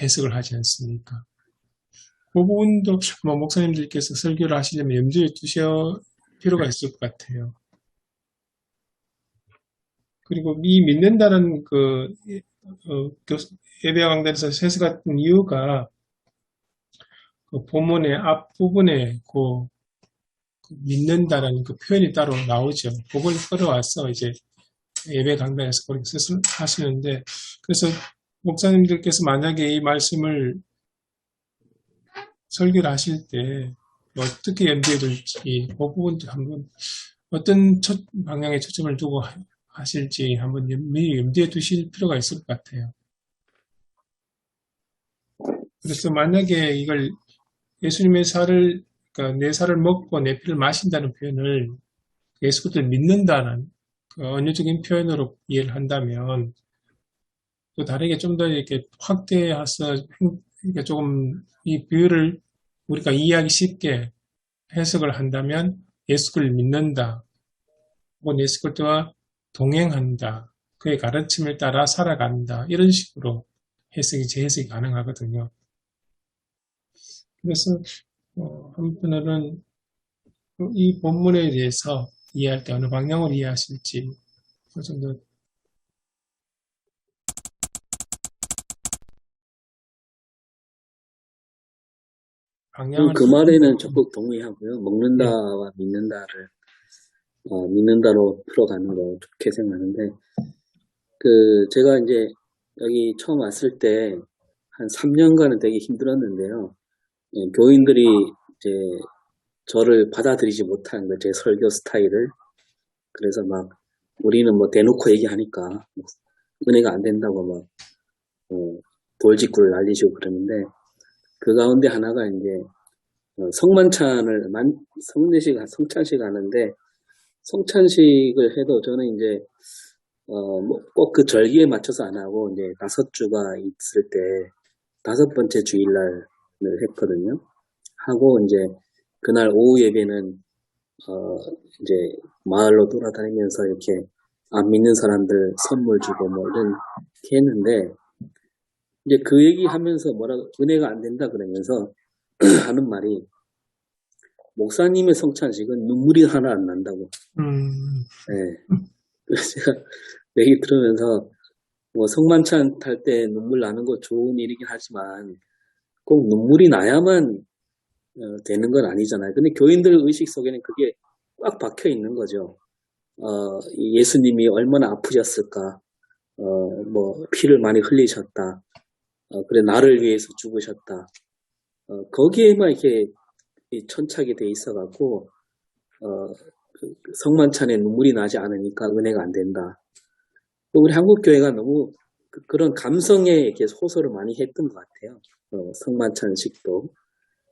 Speaker 1: 해석을 하지 않습니까? 그 부분도 목사님들께서 설교를 하시려면 염두에 두실 필요가 있을 것 같아요. 그리고 이 믿는다는 예배 강단에서 해석했던 이유가 그 본문의 앞부분에 믿는다라는 그 표현이 따로 나오죠. 그걸 끌어와서 이제 예배 강단에서 그렇게 하시는데, 그래서 목사님들께서 만약에 이 말씀을 설교를 하실 때 어떻게 염두에 둘지, 그 부분도 한번 어떤 방향에 초점을 두고 하실지 한번 염두에 두실 필요가 있을 것 같아요. 그래서 만약에 이걸 예수님의 그러니까 내 살을 먹고 내 피를 마신다는 표현을 예수 그리스도를 믿는다는 그 언어적인 표현으로 이해를 한다면 또 다르게 좀 더 이렇게 확대해서 그러니까 조금 이 비유를 우리가 이해하기 쉽게 해석을 한다면 예수 그리스도를 믿는다 혹은 예수 그리스도와 동행한다, 그의 가르침을 따라 살아간다, 이런 식으로 재해석이 가능하거든요. 그래서 한편으로는 이 본문에 대해서 이해할 때 어느 방향으로 이해하실지 그 정도 방향을
Speaker 4: 그 말에는 적극 동의하고요. 먹는다와 믿는다를 믿는다로 풀어가는 거 좋게 생각하는데, 제가 이제 여기 처음 왔을 때 한 3년간은 되게 힘들었는데요. 교인들이 이제 저를 받아들이지 못하는 거예요. 제 설교 스타일을. 그래서 막 우리는 뭐 대놓고 얘기하니까 은혜가 안 된다고 막 돌직구를 날리시고 그러는데, 그 가운데 하나가 이제 성찬식 하는데, 성찬식을 해도 저는 이제 뭐 꼭 그 절기에 맞춰서 안 하고 이제 5주가 있을 때 5번째 주일날을 했거든요. 하고 이제 그날 오후 예배는 이제 마을로 돌아다니면서 이렇게 안 믿는 사람들 선물 주고 뭐 이렇게 했는데, 이제 그 얘기하면서 은혜가 안 된다 그러면서 하는 말이, 목사님의 성찬식은 눈물이 하나 안 난다고. 네. 그래서 제가 얘기 들으면서 뭐 성만찬 탈 때 눈물 나는 거 좋은 일이긴 하지만 꼭 눈물이 나야만 되는 건 아니잖아요. 근데 교인들 의식 속에는 그게 꽉 박혀 있는 거죠. 예수님이 얼마나 아프셨을까, 뭐 피를 많이 흘리셨다, 그래 나를 위해서 죽으셨다, 거기에만 이렇게 천착이 돼 있어갖고 성만찬에 눈물이 나지 않으니까 은혜가 안 된다. 우리 한국 교회가 너무 그런 감성에 이렇게 호소를 많이 했던 것 같아요. 성만찬식도.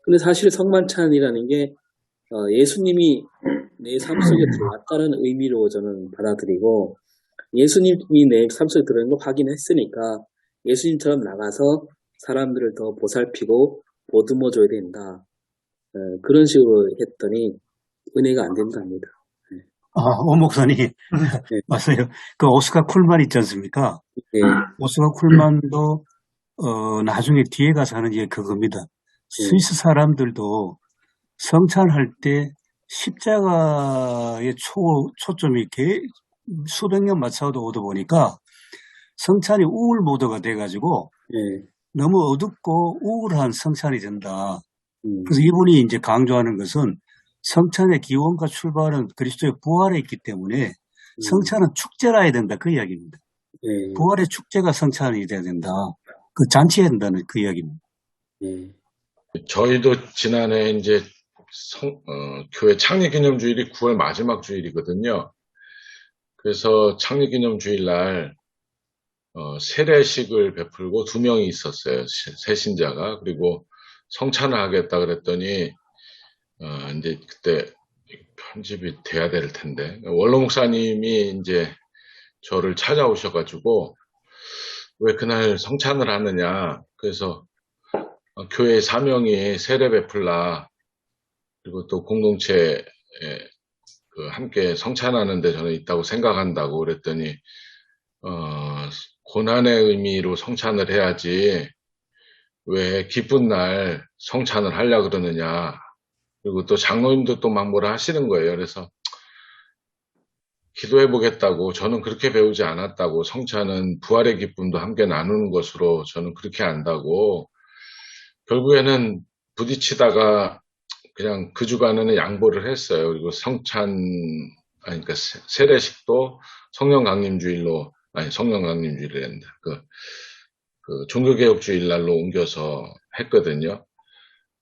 Speaker 4: 근데 사실 성만찬이라는 게 예수님이 내 삶 속에 들어왔다는 의미로 저는 받아들이고, 예수님이 내 삶 속에 들어오는 걸 확인했으니까 예수님처럼 나가서 사람들을 더 보살피고 보듬어줘야 된다. 그런 식으로 했더니 은혜가 안 된답니다.
Speaker 3: 오 목사님,
Speaker 4: 네.
Speaker 3: 맞아요. 그 오스카 쿨만 있지 않습니까?
Speaker 4: 네.
Speaker 3: 오스카 쿨만도, 나중에 뒤에 가서 하는 게 그겁니다. 스위스 사람들도 성찬할 때 십자가의 초점이 수백 년 맞춰도 오다 보니까 성찬이 우울 모드가 돼가지고
Speaker 4: 네.
Speaker 3: 너무 어둡고 우울한 성찬이 된다. 그래서 이분이 이제 강조하는 것은 성찬의 기원과 출발은 그리스도의 부활에 있기 때문에 성찬은 축제라 해야 된다. 그 이야기입니다.
Speaker 4: 네.
Speaker 3: 부활의 축제가 성찬이 돼야 된다. 그 잔치해야 된다는 그 이야기입니다.
Speaker 4: 네.
Speaker 5: 저희도 지난해 이제 교회 창립기념주일이 9월 마지막 주일이거든요. 그래서 창립기념주일날 세례식을 베풀고 2명이 있었어요. 새신자가. 그리고 성찬을 하겠다 그랬더니 이제 그때 편집이 돼야 될 텐데 원로 목사님이 이제 저를 찾아오셔가지고 왜 그날 성찬을 하느냐. 그래서 교회 사명이 세례 베풀라, 그리고 또 공동체에 함께 성찬하는데 저는 있다고 생각한다고 그랬더니 고난의 의미로 성찬을 해야지 왜 기쁜 날 성찬을 하려고 그러느냐. 그리고 또 장로님도 또 막 뭐라 하시는 거예요. 그래서 기도해 보겠다고, 저는 그렇게 배우지 않았다고, 성찬은 부활의 기쁨도 함께 나누는 것으로 저는 그렇게 안다고. 결국에는 부딪히다가 그냥 그 주간에는 양보를 했어요. 그리고 그러니까 세례식도 성령강림주일로, 성령강림주일이란다. 그 종교개혁주일 날로 옮겨서 했거든요.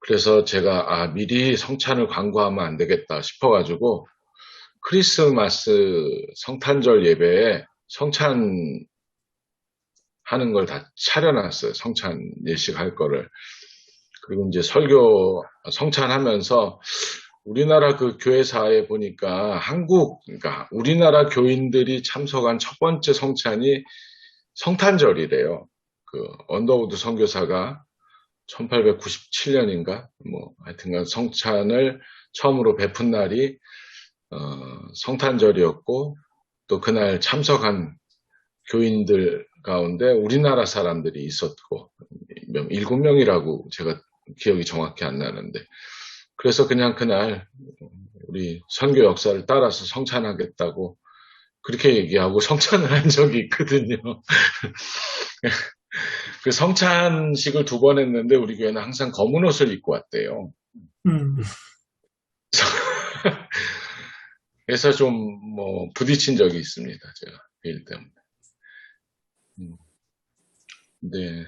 Speaker 5: 그래서 제가 미리 성찬을 광고하면 안 되겠다 싶어가지고 크리스마스 성탄절 예배에 성찬 하는 걸 다 차려놨어요. 성찬 예식 할 거를. 그리고 이제 설교 성찬하면서 우리나라 그 교회사에 보니까 그러니까 우리나라 교인들이 참석한 첫 번째 성찬이 성탄절이래요. 그 언더우드 선교사가 1897년인가 뭐 하여튼간 성찬을 처음으로 베푼 날이 성탄절이었고, 또 그날 참석한 교인들 가운데 우리나라 사람들이 있었고 7명이라고 제가 기억이 정확히 안 나는데, 그래서 그냥 그날 우리 선교 역사를 따라서 성찬하겠다고 그렇게 얘기하고 성찬을 한 적이 있거든요. 그 성찬식을 2번 했는데 우리 교회는 항상 검은 옷을 입고 왔대요. 그래서 좀 뭐 부딪힌 적이 있습니다. 제가 그 일 때문에. 네.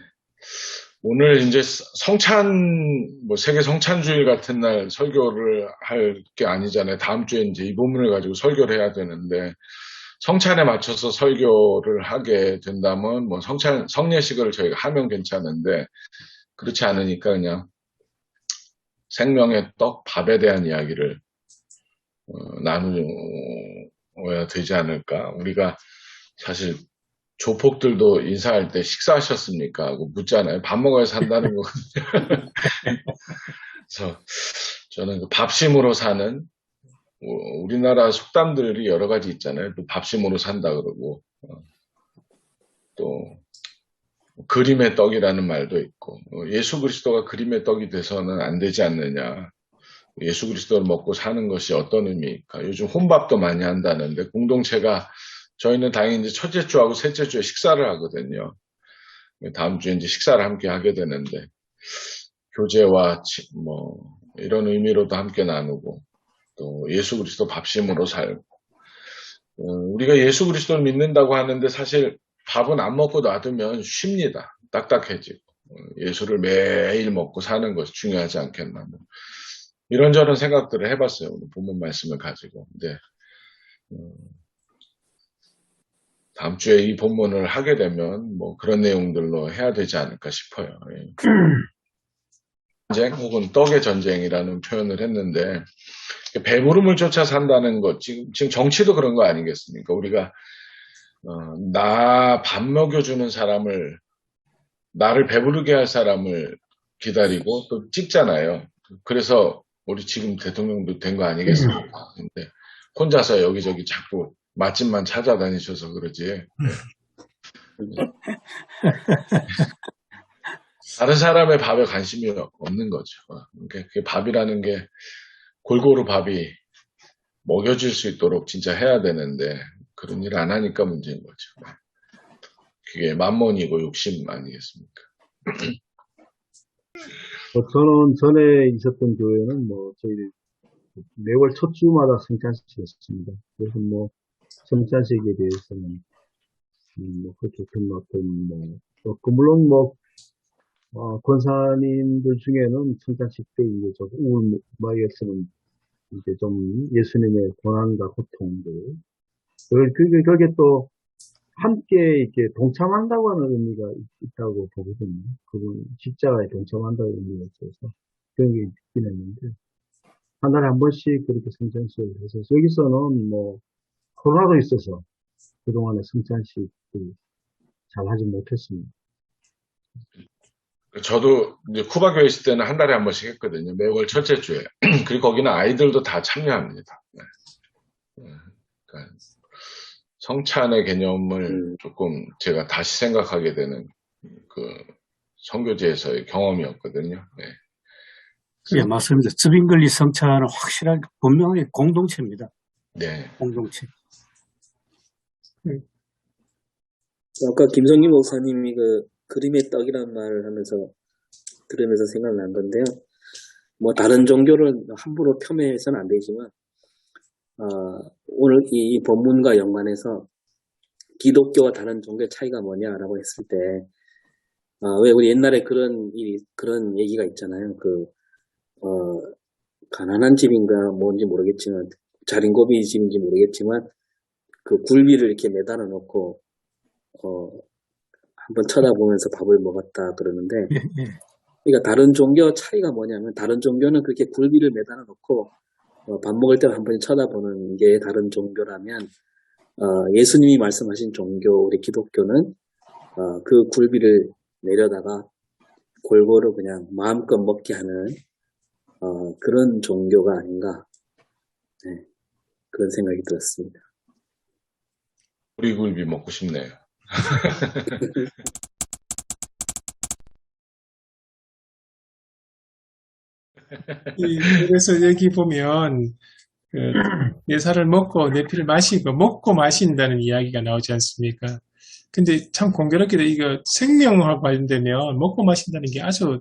Speaker 5: 오늘 이제 성찬, 뭐 세계 성찬주일 같은 날 설교를 할 게 아니잖아요. 다음 주에 이제 이 본문을 가지고 설교를 해야 되는데, 성찬에 맞춰서 설교를 하게 된다면, 뭐 성례식을 저희가 하면 괜찮은데, 그렇지 않으니까 그냥 생명의 떡, 밥에 대한 이야기를 나누어야 되지 않을까. 우리가 사실 조폭들도 인사할 때 식사하셨습니까? 하고 묻잖아요. 밥 먹어야 산다는 거거든요. 그래서 저는 그 밥심으로 사는, 우리나라 속담들이 여러 가지 있잖아요. 또 밥심으로 산다 그러고, 또 그림의 떡이라는 말도 있고, 예수 그리스도가 그림의 떡이 돼서는 안 되지 않느냐. 예수 그리스도를 먹고 사는 것이 어떤 의미일까? 요즘 혼밥도 많이 한다는데, 공동체가, 저희는 당연히 이제 첫째 주하고 셋째 주에 식사를 하거든요. 다음 주에 이제 식사를 함께 하게 되는데, 교제와 뭐 이런 의미로도 함께 나누고, 또 예수 그리스도 밥심으로 살고, 우리가 예수 그리스도를 믿는다고 하는데 사실 밥은 안 먹고 놔두면 쉽니다. 딱딱해지고, 예수를 매일 먹고 사는 것이 중요하지 않겠나. 이런저런 생각들을 해봤어요. 오늘 본문 말씀을 가지고. 근데 다음 주에 이 본문을 하게 되면 뭐 그런 내용들로 해야 되지 않을까 싶어요. 전쟁 혹은 떡의 전쟁이라는 표현을 했는데, 배부름을 쫓아 산다는 것, 지금 정치도 그런 거 아니겠습니까? 우리가 나 밥 먹여주는 사람을, 나를 배부르게 할 사람을 기다리고 또 찍잖아요. 그래서 우리 지금 대통령도 된 거 아니겠습니까? 근데 혼자서 여기저기 자꾸 맛집만 찾아다니셔서 그러지. 다른 사람의 밥에 관심이 없는 거죠. 그러니까 그 밥이라는 게 골고루 밥이 먹여줄 수 있도록 진짜 해야 되는데 그런 일 안 하니까 문제인 거죠. 그게 만몬이고 욕심 아니겠습니까?
Speaker 2: 저는 전에 있었던 교회는 뭐 저희 매월 첫 주마다 성찬식이었습니다. 그래서 뭐 성찬식에 대해서는 뭐 그렇게 어떤 물론 권사님들 중에는 성찬식 때 이제 좀 우울마이었으면 이제 좀 예수님의 고난과 고통들 그게 또 함께 이렇게 동참한다고 하는 의미가 있다고 보거든요. 그건 십자가에 동참한다는 의미가 있어서 그런 게 있긴 했는데 한 달에 한 번씩 그렇게 성찬식을 해서 여기서는 뭐 코로나도 있어서 그동안에 성찬식을 잘 하지 못했습니다.
Speaker 5: 저도 이제 쿠바 교회 있을 때는 한 달에 한 번씩 했거든요. 매월 첫째 주에. 그리고 거기는 아이들도 다 참여합니다. 그러니까 성찬의 개념을 조금 제가 다시 생각하게 되는 그 선교지에서의 경험이었거든요. 네.
Speaker 3: 예, 맞습니다. 즈빙글리 성찬은 확실하게 분명하게 공동체입니다.
Speaker 5: 네.
Speaker 3: 공동체.
Speaker 4: 아까 김성기 목사님이 그 그림의 떡이라는 말을 하면서 들으면서 생각난 건데요. 뭐 다른 종교를 함부로 폄훼해서는 안 되지만 오늘 이 본문과 연관해서 기독교와 다른 종교의 차이가 뭐냐라고 했을 때 왜 우리 옛날에 그런 얘기가 있잖아요. 가난한 집인가 뭔지 모르겠지만 자린고비 집인지 모르겠지만 그 굴비를 이렇게 매달아 놓고 한번 쳐다보면서 밥을 먹었다 그러는데 그러니까 다른 종교 차이가 뭐냐면 다른 종교는 그렇게 굴비를 매달아 놓고 밥 먹을 때 한 번 쳐다보는 게 다른 종교라면 예수님이 말씀하신 종교 우리 기독교는 그 굴비를 내려다가 골고루 그냥 마음껏 먹게 하는 그런 종교가 아닌가 그런 생각이 들었습니다.
Speaker 5: 우리 굴비 먹고 싶네요.
Speaker 1: 그래서 여기 보면 내 살을 먹고 내 피를 마시고 먹고 마신다는 이야기가 나오지 않습니까? 근데 참 공교롭게도 이거 생명과 관련되면 먹고 마신다는 게 아주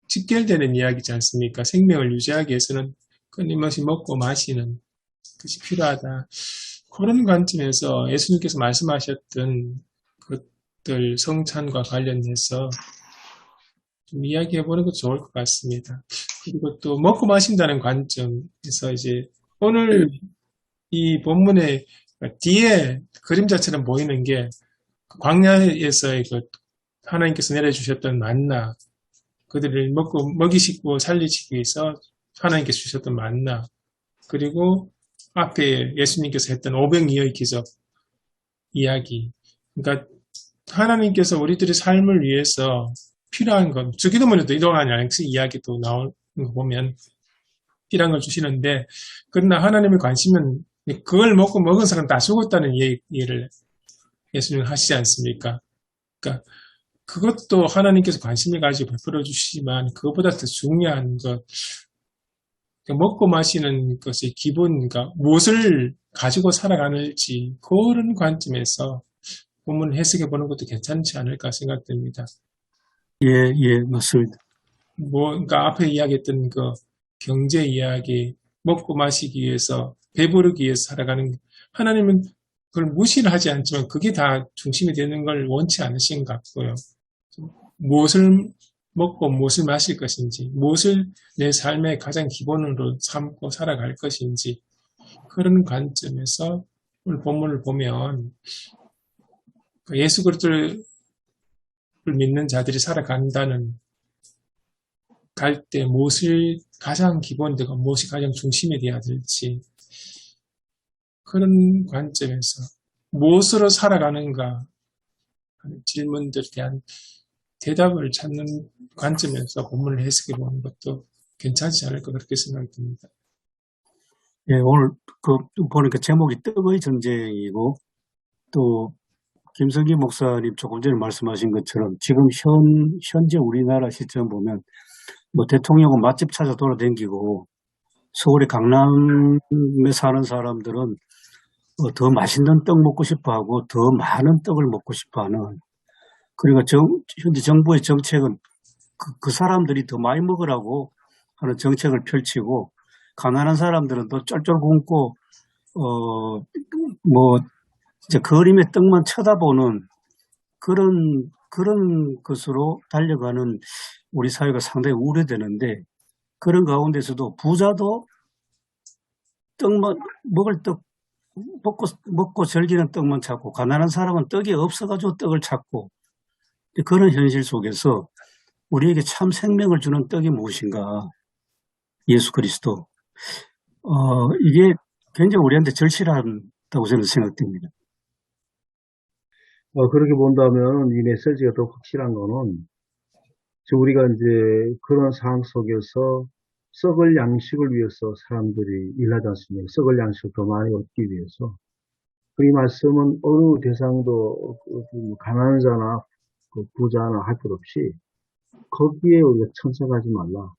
Speaker 1: 직결되는 이야기지 않습니까? 생명을 유지하기 위해서는 끊임없이 먹고 마시는 것이 필요하다. 그런 관점에서 예수님께서 말씀하셨던 것들 성찬과 관련해서 좀 이야기해보는 것도 좋을 것 같습니다. 그리고 또 먹고 마신다는 관점에서 이제 오늘 이 본문의 뒤에 그림자처럼 보이는 게 광야에서의 그 하나님께서 내려주셨던 만나, 그들을 먹이시고 살리시기 위해서 하나님께서 주셨던 만나, 그리고 앞에 예수님께서 했던 오병이어의 기적 이야기. 그러니까 하나님께서 우리들의 삶을 위해서 필요한 것, 주기도문에도 이러한 이야기도 나오는 거 보면 필요한 걸 주시는데, 그러나 하나님의 관심은 그걸 먹은 사람 다 죽었다는 얘기를 예수님은 하시지 않습니까? 그러니까 그것도 하나님께서 관심을 가지고 베풀어 주시지만 그것보다 더 중요한 것, 먹고 마시는 것의 기본, 그러니까 무엇을 가지고 살아가는지 그런 관점에서 본문을 해석해 보는 것도 괜찮지 않을까 생각됩니다.
Speaker 3: 예, 맞습니다.
Speaker 1: 그러니까 앞에 이야기했던 그 경제 이야기, 먹고 마시기 위해서, 배부르기 위해서 살아가는, 하나님은 그걸 무시를 하지 않지만 그게 다 중심이 되는 걸 원치 않으신 것 같고요. 무엇을 먹고 무엇을 마실 것인지, 무엇을 내 삶의 가장 기본으로 삼고 살아갈 것인지, 그런 관점에서 오늘 본문을 보면 예수 그리스도를 믿는 자들이 살아간다는 갈 때 무엇을 가장 기본되고 무엇이 가장 중심이 되어야 될지 그런 관점에서 무엇으로 살아가는가 하는 질문들에 대한 대답을 찾는 관점에서 본문을 해석해 보는 것도 괜찮지 않을까 그렇게 생각이 듭니다.
Speaker 3: 예, 오늘 보니까 제목이 떡의 전쟁이고 또 김성기 목사님 조금 전에 말씀하신 것처럼 지금 현재 우리나라 시점 보면 뭐 대통령은 맛집 찾아 돌아다니고 서울의 강남에 사는 사람들은 더 맛있는 떡 먹고 싶어하고 더 많은 떡을 먹고 싶어하는, 그리고 현재 정부의 정책은 그 사람들이 더 많이 먹으라고 하는 정책을 펼치고 가난한 사람들은 또 쫄쫄 굶고 뭐 이제 그림의 떡만 쳐다보는 그런 것으로 달려가는 우리 사회가 상당히 우려되는데, 그런 가운데서도 부자도 떡만 먹을 떡 먹고 즐기는 떡만 찾고 가난한 사람은 떡이 없어가지고 떡을 찾고, 그런 현실 속에서 우리에게 참 생명을 주는 떡이 무엇인가? 예수 그리스도. 이게 굉장히 우리한테 절실하다고 저는 생각됩니다.
Speaker 2: 그렇게 본다면 이 메시지가 더 확실한 거는 우리가 이제 그런 상황 속에서 썩을 양식을 위해서 사람들이 일하지 않습니까? 썩을 양식을 더 많이 얻기 위해서. 이 말씀은 어느 대상도 가난한 자나 부자나 할 것 없이 거기에 우리가 천착하지 말라.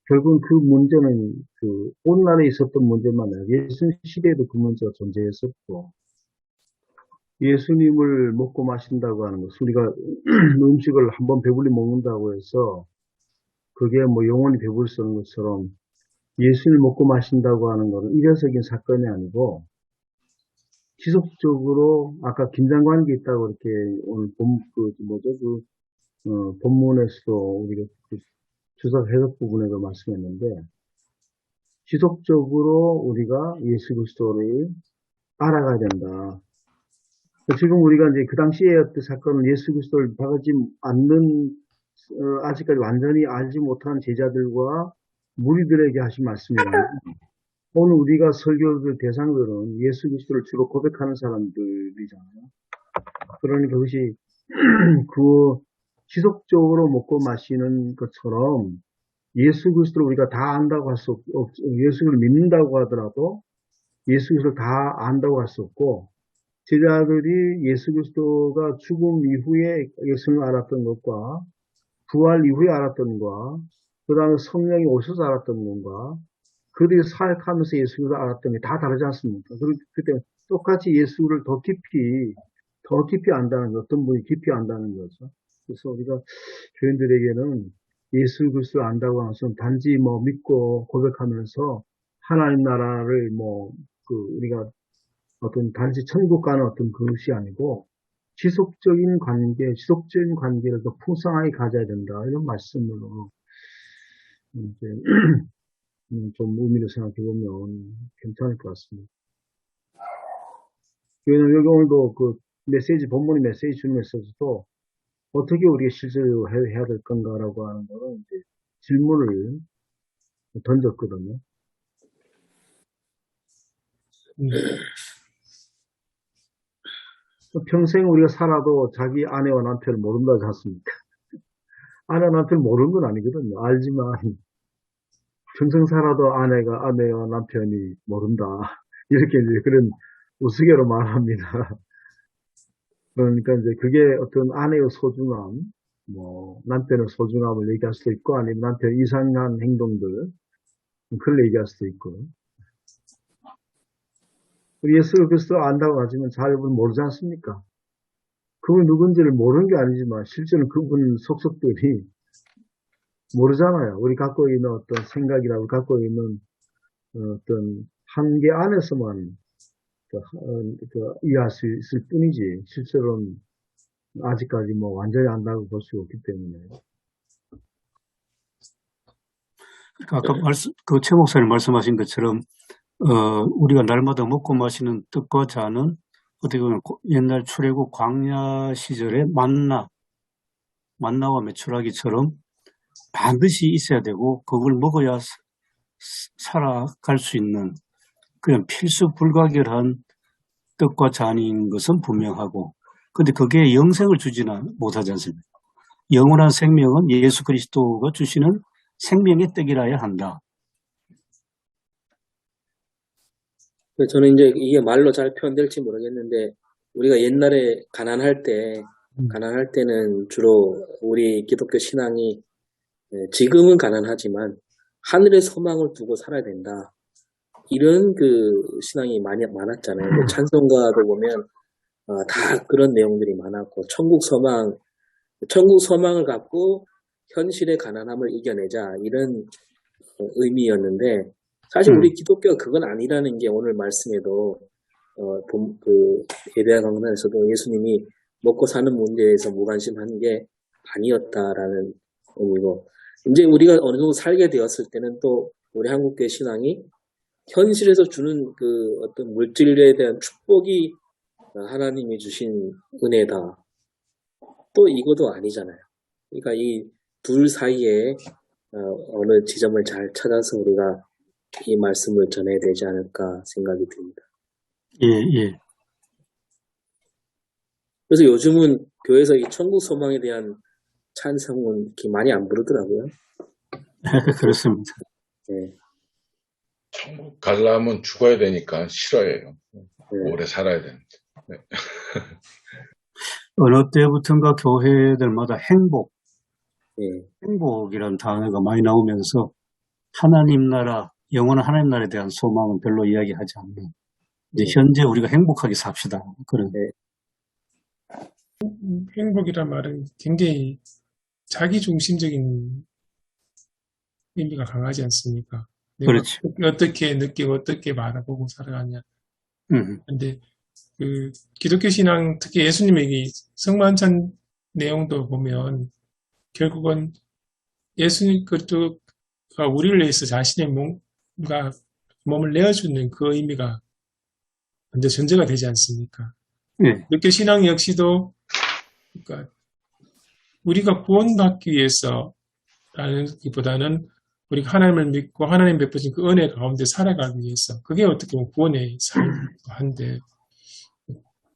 Speaker 2: 결국은 그 문제는 오늘날에 있었던 문제만 아니라 예수님 시대에도 그 문제가 존재했었고, 예수님을 먹고 마신다고 하는 것, 우리가 음식을 한번 배불리 먹는다고 해서 그게 뭐 영원히 배부를 수 없는 것처럼 예수님을 먹고 마신다고 하는 것은 일회적인 사건이 아니고 지속적으로 아까 긴장관계 있다고 이렇게 오늘 본문에서도 우리가 주석 해석 부분에도 말씀했는데, 지속적으로 우리가 예수 그리스도를 알아가야 된다. 지금 우리가 이제 그 당시에 어떤 사건은 예수 그리스도를 다가지 않는, 아직까지 완전히 알지 못한 제자들과 무리들에게 하신 말씀이라. 오늘 우리가 설교의 대상들은 예수 그리스도를 주로 고백하는 사람들이잖아요. 그러니 그것이 지속적으로 먹고 마시는 것처럼 예수 그리스도를 우리가 다 안다고 할 수 없고, 예수를 믿는다고 하더라도 예수 그리스도를 다 안다고 할 수 없고, 제자들이 예수 그리스도가 죽음 이후에 예수님을 알았던 것과 부활 이후에 알았던 것과 그 다음에 성령이 오셔서 알았던 것과 그들이 사역하면서 예수를 알았던 게 다 다르지 않습니까? 그리고 그때 똑같이 예수를 더 깊이 안다는 것, 어떤 분이 깊이 안다는 거죠. 그래서 우리가 교인들에게는 예수 그리스도를 안다고 하는 것은 단지 믿고 고백하면서 하나님 나라를 우리가 어떤 단지 천국 가는 어떤 그것이 아니고 지속적인 관계를 더 풍성하게 가져야 된다. 이런 말씀으로 이제 좀 의미를 생각해 보면 괜찮을 것 같습니다. 왜냐면 여기 오늘도 그 본문의 메시지 주는 메시지도 어떻게 우리가 실제로 해야 될 건가라고 하는 거는 이제 질문을 던졌거든요. 평생 우리가 살아도 자기 아내와 남편을 모른다지 않습니까? 아내와 남편을 모르는 건 아니거든요. 알지만 평생 살아도 아내와 남편이 모른다. 이렇게 이제 그런 우스개로 말합니다. 그러니까 이제 그게 어떤 아내의 소중함, 남편의 소중함을 얘기할 수도 있고, 아니면 남편의 이상한 행동들, 그걸 얘기할 수도 있고. 우리 예수 그리스도 안다고 하지만 잘 모르지 않습니까? 그분 누군지를 모르는 게 아니지만, 실제로 그분 속속들이 모르잖아요. 우리 갖고 있는 어떤 생각이라고 갖고 있는 어떤 한계 안에서만 이해할 수 있을 뿐이지, 실제로는 아직까지 완전히 안다고 볼 수가 없기 때문에.
Speaker 3: 아까 최 목사님 말씀하신 것처럼, 우리가 날마다 먹고 마시는 떡과 잔은 어떻게 보면 옛날 출애굽 광야 시절에 만나와 메추라기처럼 반드시 있어야 되고, 그걸 먹어야 살아갈 수 있는 그냥 필수 불가결한 떡과 잔인 것은 분명하고, 근데 그게 영생을 주지는 못하지 않습니까? 영원한 생명은 예수 그리스도가 주시는 생명의 떡이라야 한다.
Speaker 4: 저는 이제 이게 말로 잘 표현될지 모르겠는데, 우리가 옛날에 가난할 때는 주로 우리 기독교 신앙이, 지금은 가난하지만 하늘의 소망을 두고 살아야 된다. 이런 그 신앙이 많았잖아요. 찬송가도 보면 다 그런 내용들이 많았고, 천국 소망을 갖고 현실의 가난함을 이겨내자, 이런 의미였는데, 사실 우리 기독교가 그건 아니라는 게 오늘 말씀에도 예배와 강단에서도 예수님이 먹고 사는 문제에서 무관심한 게 아니었다라는 의미고, 이제 우리가 어느 정도 살게 되었을 때는 또 우리 한국교회 신앙이 현실에서 주는 그 어떤 물질에 대한 축복이 하나님이 주신 은혜다, 또 이것도 아니잖아요. 그러니까 이 둘 사이에 어느 지점을 잘 찾아서 우리가 이 말씀을 전해야 되지 않을까 생각이 듭니다.
Speaker 3: 예.
Speaker 4: 그래서 요즘은 교회에서 이 천국 소망에 대한 찬송은 이렇게 많이 안 부르더라고요.
Speaker 3: 그렇습니다.
Speaker 4: 네.
Speaker 5: 천국 가려면 죽어야 되니까 싫어해요.
Speaker 4: 네.
Speaker 5: 오래 살아야 되는데. 네.
Speaker 3: 어느 때부턴가 교회들마다
Speaker 4: 네.
Speaker 3: 행복이라는 단어가 많이 나오면서 하나님 나라, 영원한 하나님 나라에 대한 소망은 별로 이야기하지 않는, 이제 현재 우리가 행복하게 삽시다, 그런.
Speaker 1: 행복이란 말은 굉장히 자기중심적인 의미가 강하지 않습니까? 내가
Speaker 3: 그렇지.
Speaker 1: 어떻게 느끼고 어떻게 바라보고 살아가냐. 근데 그 기독교 신앙, 특히 예수님의 이 성만찬 내용도 보면 결국은 예수님 그리스도가 우리를 위해서 자신의 몸을 내어주는 그 의미가 먼저 전제가 되지 않습니까?
Speaker 3: 네.
Speaker 1: 기독교 신앙 역시도 그러니까 우리가 구원받기 위해서라는 기보다는 우리가 하나님을 믿고 하나님 베푸신 그 은혜 가운데 살아가기 위해서, 그게 어떻게 보면 구원의 삶이기도 한데,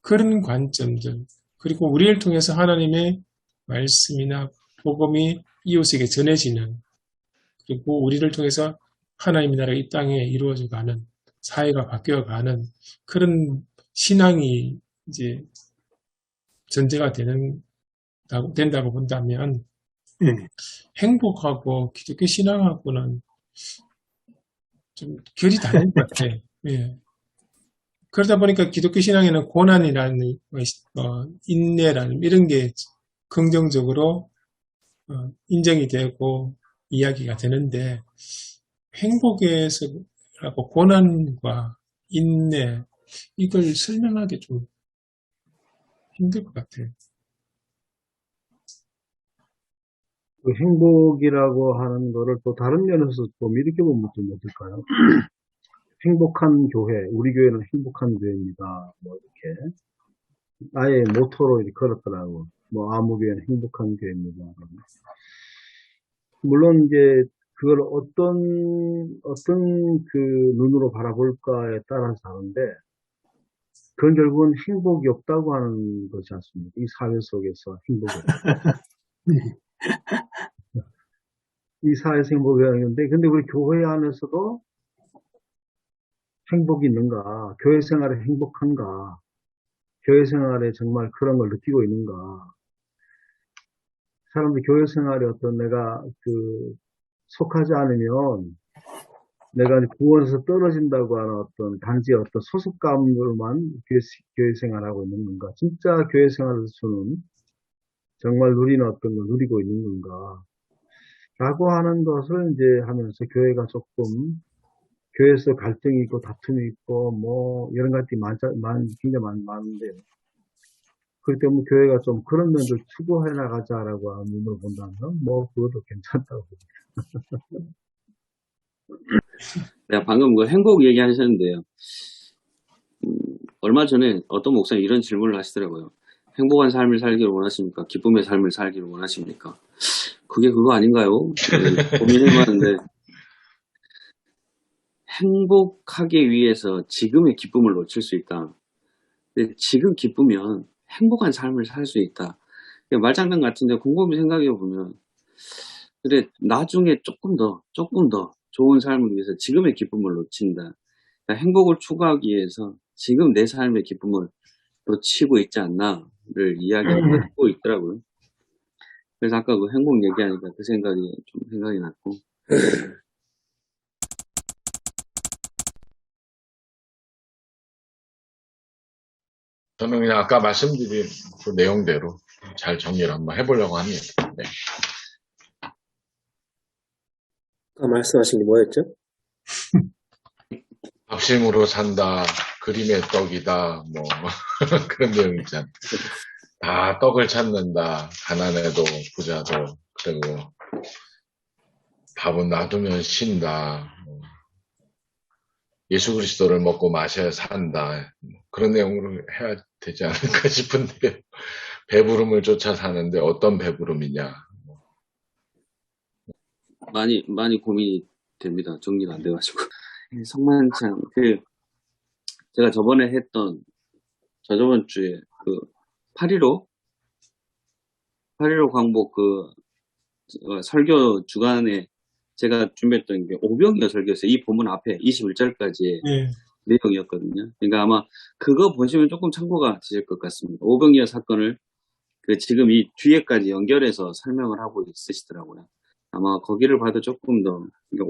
Speaker 1: 그런 관점들, 그리고 우리를 통해서 하나님의 말씀이나 복음이 이웃에게 전해지는, 그리고 우리를 통해서 하나님의 나라가 이 땅에 이루어져가는, 사회가 바뀌어가는 그런 신앙이 이제 전제가 된다고 본다면, 행복하고 기독교 신앙하고는 좀 결이 다른 것 같아. 예. 그러다 보니까 기독교 신앙에는 고난이라는 인내라는 이런 게 긍정적으로 인정이 되고 이야기가 되는데, 행복에서 하고 고난과 인내, 이걸 설명하기 좀 힘들 것 같아요.
Speaker 2: 그 행복이라고 하는 거를 또 다른 면에서 좀 이렇게 보면 좀 어떨까요? 행복한 교회, 우리 교회는 행복한 교회입니다. 뭐 이렇게 아예 모토로 이렇게 걸었더라고. 뭐 아무 교회는 행복한 교회입니다. 물론 이제 그걸 어떤 그 눈으로 바라볼까에 따라서 다른데, 그건 결국은 행복이 없다고 하는 것이 않습니까? 이 사회 속에서 행복이 없다. 이 사회에서 행복이 없는데, 근데 우리 교회 안에서도 행복이 있는가? 교회 생활에 행복한가? 교회 생활에 정말 그런 걸 느끼고 있는가? 사람들 교회 생활에 어떤 내가 속하지 않으면 내가 구원에서 떨어진다고 하는 어떤 단지 어떤 소속감으로만 교회 생활하고 있는 건가? 진짜 교회 생활에서는 정말 누리는 어떤 걸 누리고 있는 건가? 라고 하는 것을 이제 하면서 교회가 조금, 교회에서 갈등이 있고 다툼이 있고 뭐 이런 것들이 굉장히 많은데, 그렇기 때문에 교회가 좀 그런 면들 추구해 나가자라고 하는 눈으로 본다면 뭐 그것도 괜찮다고 봅니다.
Speaker 6: 내가 방금 그 행복 얘기하셨는데요. 얼마 전에 어떤 목사님 이런 질문을 하시더라고요. 행복한 삶을 살기를 원하십니까? 기쁨의 삶을 살기를 원하십니까? 그게 그거 아닌가요? 고민해봤는데, 행복하기 위해서 지금의 기쁨을 놓칠 수 있다. 근데 지금 기쁘면 행복한 삶을 살 수 있다. 말장난 같은데 곰곰이 생각해보면, 그래, 나중에 조금 더 좋은 삶을 위해서 지금의 기쁨을 놓친다. 그러니까 행복을 추구하기 위해서 지금 내 삶의 기쁨을 놓치고 있지 않나를 이야기를 하고 있더라고요. 그래서 아까 그 행복 얘기하니까 그 생각이 좀 생각이 났고.
Speaker 5: 저는 그냥 아까 말씀드린 그 내용대로 잘 정리를 한번 해보려고 합니다. 네.
Speaker 4: 아까 말씀하신 게 뭐였죠?
Speaker 5: 밥심으로 산다, 그림의 떡이다, 뭐 그런 내용 있잖아요. 다 떡을 찾는다, 가난해도 부자도, 그리고 밥은 놔두면 쉰다, 예수 그리스도를 먹고 마셔야 산다, 그런 내용으로 해야 되지 않을까 싶은데, 배부름을 쫓아 사는데 어떤 배부름이냐.
Speaker 6: 많이 고민이 됩니다. 정리가 안 돼가지고. 성만찬, 제가 저번에 했던, 저저번 주에 8.15 광복 설교 주간에 제가 준비했던 게 오병이어 설교였어요. 이 본문 앞에 21절까지의
Speaker 1: 예.
Speaker 6: 내용이었거든요. 그러니까 아마 그거 보시면 조금 참고가 되실 것 같습니다. 오병이어 사건을 지금 이 뒤에까지 연결해서 설명을 하고 있으시더라고요. 아마 거기를 봐도 조금 더, 그러니까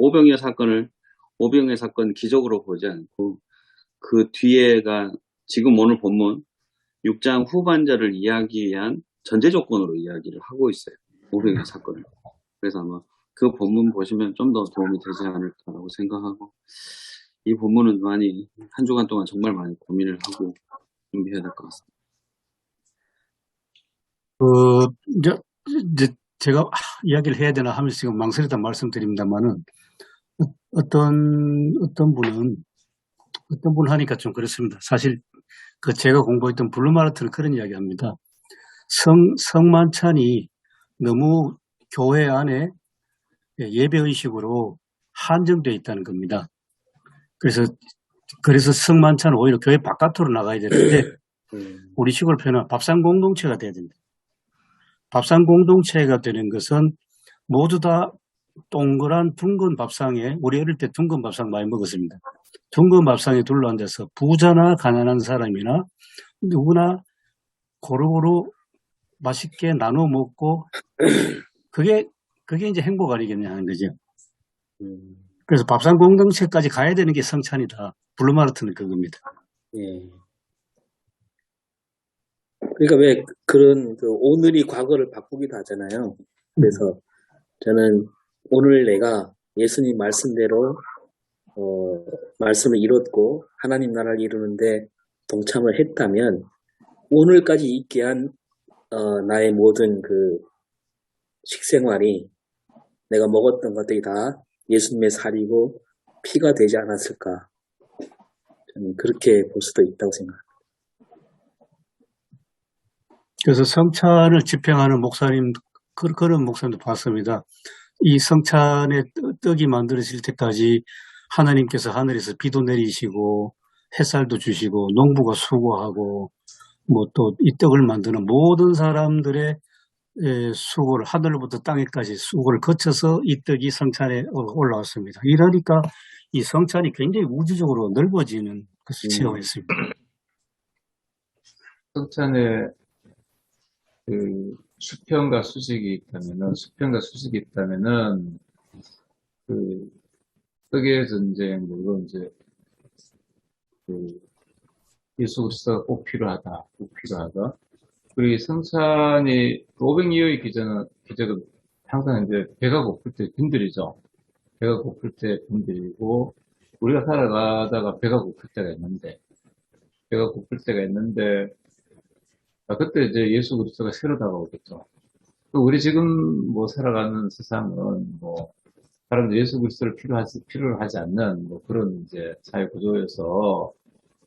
Speaker 6: 오병이어 사건 기적으로 보지 않고 그 뒤에가 지금 오늘 본문 6장 후반절을 이해하기 위한 전제 조건으로 이야기를 하고 있어요. 오병이어 사건을. 그래서 아마 그 본문 보시면 좀 더 도움이 되지 않을까라고 생각하고, 이 본문은 한 주간 동안 정말 많이 고민을 하고 준비해야 될 것 같습니다.
Speaker 3: 이제 제가 이야기를 해야 되나 하면서 지금 망설이다 말씀드립니다만은, 어떤 분 하니까 좀 그렇습니다. 사실 제가 공부했던 블루마라톤은 그런 이야기 합니다. 성만찬이 너무 교회 안에 예배의식으로 한정되어 있다는 겁니다. 그래서 성만찬은 오히려 교회 바깥으로 나가야 되는데, 우리 식으로 표현하면 밥상 공동체가 돼야 된다. 밥상 공동체가 되는 것은 모두 다 동그란 둥근 밥상에, 우리 어릴 때 둥근 밥상 많이 먹었습니다. 둥근 밥상에 둘러앉아서 부자나 가난한 사람이나 누구나 고루고루 맛있게 나눠 먹고, 그게 이제 행복 아니겠냐 하는 거죠. 그래서 밥상 공동체까지 가야 되는 게 성찬이다. 블루마라톤은 그겁니다.
Speaker 4: 예. 그러니까 왜 그런 오늘이 과거를 바꾸기도 하잖아요. 그래서 저는 오늘 내가 예수님 말씀대로 말씀을 이뤘고 하나님 나라를 이루는데 동참을 했다면 오늘까지 있게 한 나의 모든 그 식생활이 내가 먹었던 것들이 다 예수님의 살이고 피가 되지 않았을까. 저는 그렇게 볼 수도 있다고 생각합니다.
Speaker 3: 그래서 성찬을 집행하는 목사님, 그런 목사님도 봤습니다. 이 성찬의 떡이 만들어질 때까지 하나님께서 하늘에서 비도 내리시고 햇살도 주시고 농부가 수고하고 뭐 또 이 떡을 만드는 모든 사람들의 수고를 하늘로부터 땅에까지 수고를 거쳐서 이 떡이 성찬에 올라왔습니다. 이러니까 이 성찬이 굉장히 우주적으로 넓어지는 것을 체험했습니다.
Speaker 7: 성찬에 그 수평과 수직이 있다면은 그 떡의 전쟁 물론 이제 그 예수 그리스도가 꼭 필요하다. 그리고 이 성찬이 500여의 기적은 항상 이제 배가 고플 때 빈들이죠. 배가 고플 때 빈들이고 우리가 살아가다가 배가 고플 때가 있는데 그때 이제 예수 그리스도가 새로 다가오겠죠. 우리 지금 뭐 살아가는 세상은 뭐 사람들 예수 그리스도를 필요로 하지 않는 뭐 그런 이제 사회 구조여서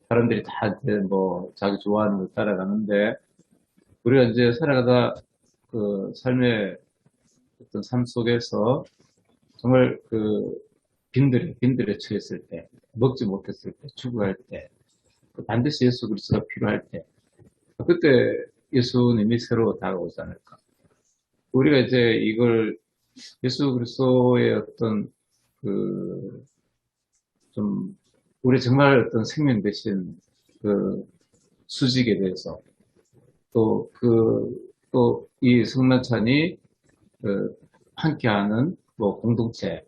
Speaker 7: 사람들이 다 이제 뭐 자기 좋아하는 걸 따라가는데 우리가 이제 살아가다 그 삶의 어떤 삶 속에서 정말 그 빈들에 처했을 때, 먹지 못했을 때, 죽어갈 때, 반드시 예수 그리스도가 필요할 때, 그때 예수님이 새로 다가오지 않을까. 우리가 이제 이걸 예수 그리스도의 어떤 좀 우리 정말 어떤 생명 대신 그 수직에 대해서 또 이 성만찬이 함께하는 뭐 공동체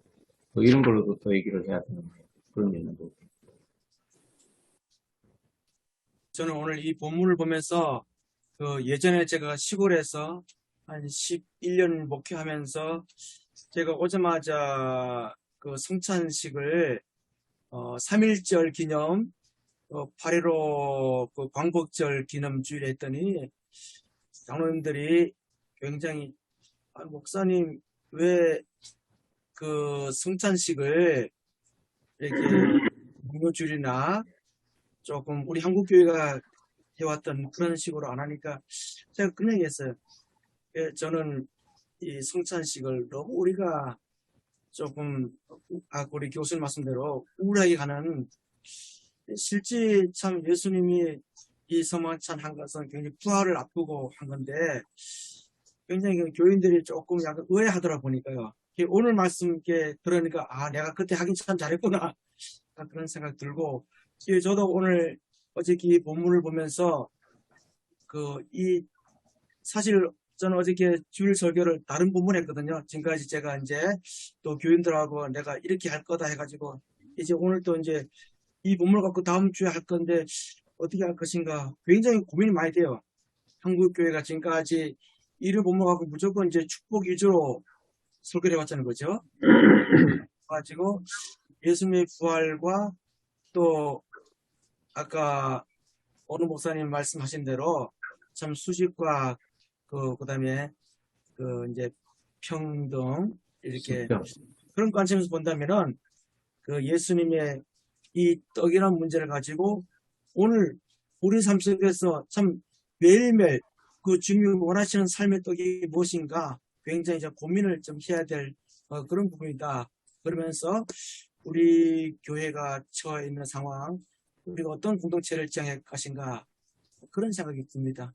Speaker 7: 뭐 이런 걸로도 또 얘기를 해야 되는 그런 게 있는 거고.
Speaker 8: 저는 오늘 이 본문을 보면서 예전에 제가 시골에서 한 11년 목회하면서 제가 오자마자 그 성찬식을 3.1절 기념 8.15 그 광복절 기념 주일에 했더니 장로님들이 굉장히 목사님 왜 그 성찬식을 이렇게 공효주일이나 조금 우리 한국교회가 해왔던 그런 식으로 안 하니까 제가 그냥 했어요. 저는 이 성찬식을 너무 우리가 조금 우리 교수님 말씀대로 우울하게 가는 실제 참 예수님이 이 성만찬 한 것은 굉장히 부활을 앞두고 한 건데 굉장히 교인들이 조금 약간 의아하더라 보니까요. 오늘 말씀 이렇게 들으니까 내가 그때 하긴 참 잘했구나 그런 생각 들고 저도 오늘 어저께 이 본문을 보면서 사실 저는 어저께 주일 설교를 다른 본문에 했거든요. 지금까지 제가 이제 또 교인들하고 내가 이렇게 할 거다 해가지고 이제 오늘 또 이제 이 본문을 갖고 다음 주에 할 건데 어떻게 할 것인가 굉장히 고민이 많이 돼요. 한국교회가 지금까지 일요 본문 갖고 무조건 이제 축복 위주로 설교를 해왔다는 거죠. 가지고 예수님의 부활과 또 아까 어느 목사님 말씀하신 대로 참 수직과 그다음에 이제 평등 이렇게 그런 관점에서 본다면은 예수님의 이 떡이라는 문제를 가지고 오늘 우리 삶 속에서 참 매일매일 주님이 원하시는 삶의 떡이 무엇인가 굉장히 고민을 좀 해야 될 그런 부분이다. 그러면서 우리 교회가 처해 있는 상황, 우리가 어떤 공동체를 지향할 것인가 그런 생각이 듭니다.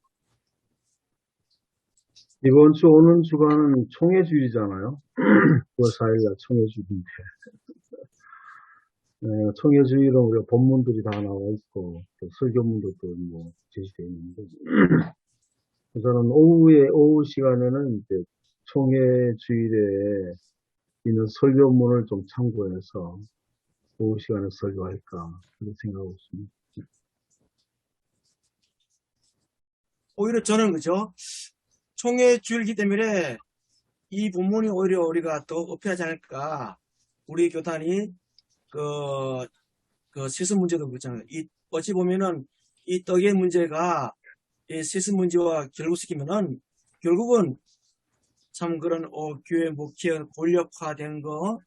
Speaker 2: 이번 주 오는 주간은 총회주일이잖아요. 9월 4일날 총회주일인데 총회주일은 우리가 본문들이 다 나와 있고 또 설교문도 뭐 제시되어 있는데 저는 오후 시간에는 이제 총회주일에 있는 설교문을 좀 참고해서 오후 시간에 설교할까 그런 생각하고 있습니다.
Speaker 8: 오히려 저는 그죠? 총회 주일이기 때문에 이 본문이 오히려 우리가 더 어필하지 않을까. 우리 교단이 그 세습 문제도 그렇잖아요. 어찌 보면은 이 떡의 문제가 이 세습 문제와 결부시키면은 결국은 참 그런 교회 목회의 권력화된 거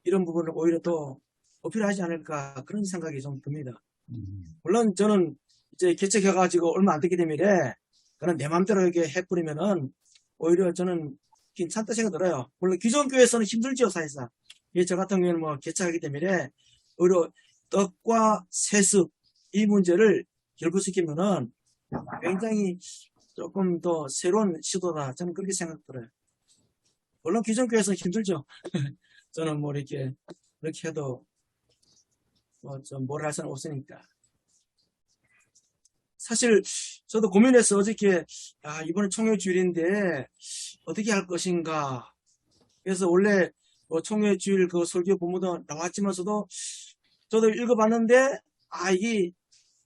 Speaker 8: 이런 부분을 오히려 더 어필하지 않을까 그런 생각이 좀 듭니다. 물론 저는 이제 개척해가지고 얼마 안 됐기 때문에 그런 내 마음대로 이렇게 해버리면은 오히려 저는 괜찮다 생각 들어요. 물론 기존 교회에서는 힘들죠 사실상. 저 같은 경우는 뭐 개척하기 때문에 오히려 떡과 세습 이 문제를 결부시키면은 굉장히 조금 더 새로운 시도다 저는 그렇게 생각 들어요. 물론 기존 교회에서는 힘들죠. 저는 뭐 이렇게 해도 뭐 좀 뭘 할 수는 없으니까. 사실 저도 고민해서 어저께 이번에 총회주일인데 어떻게 할 것인가. 그래서 원래 뭐 총회주일 그 설교 본문도 나왔지만서도 저도 읽어봤는데 이게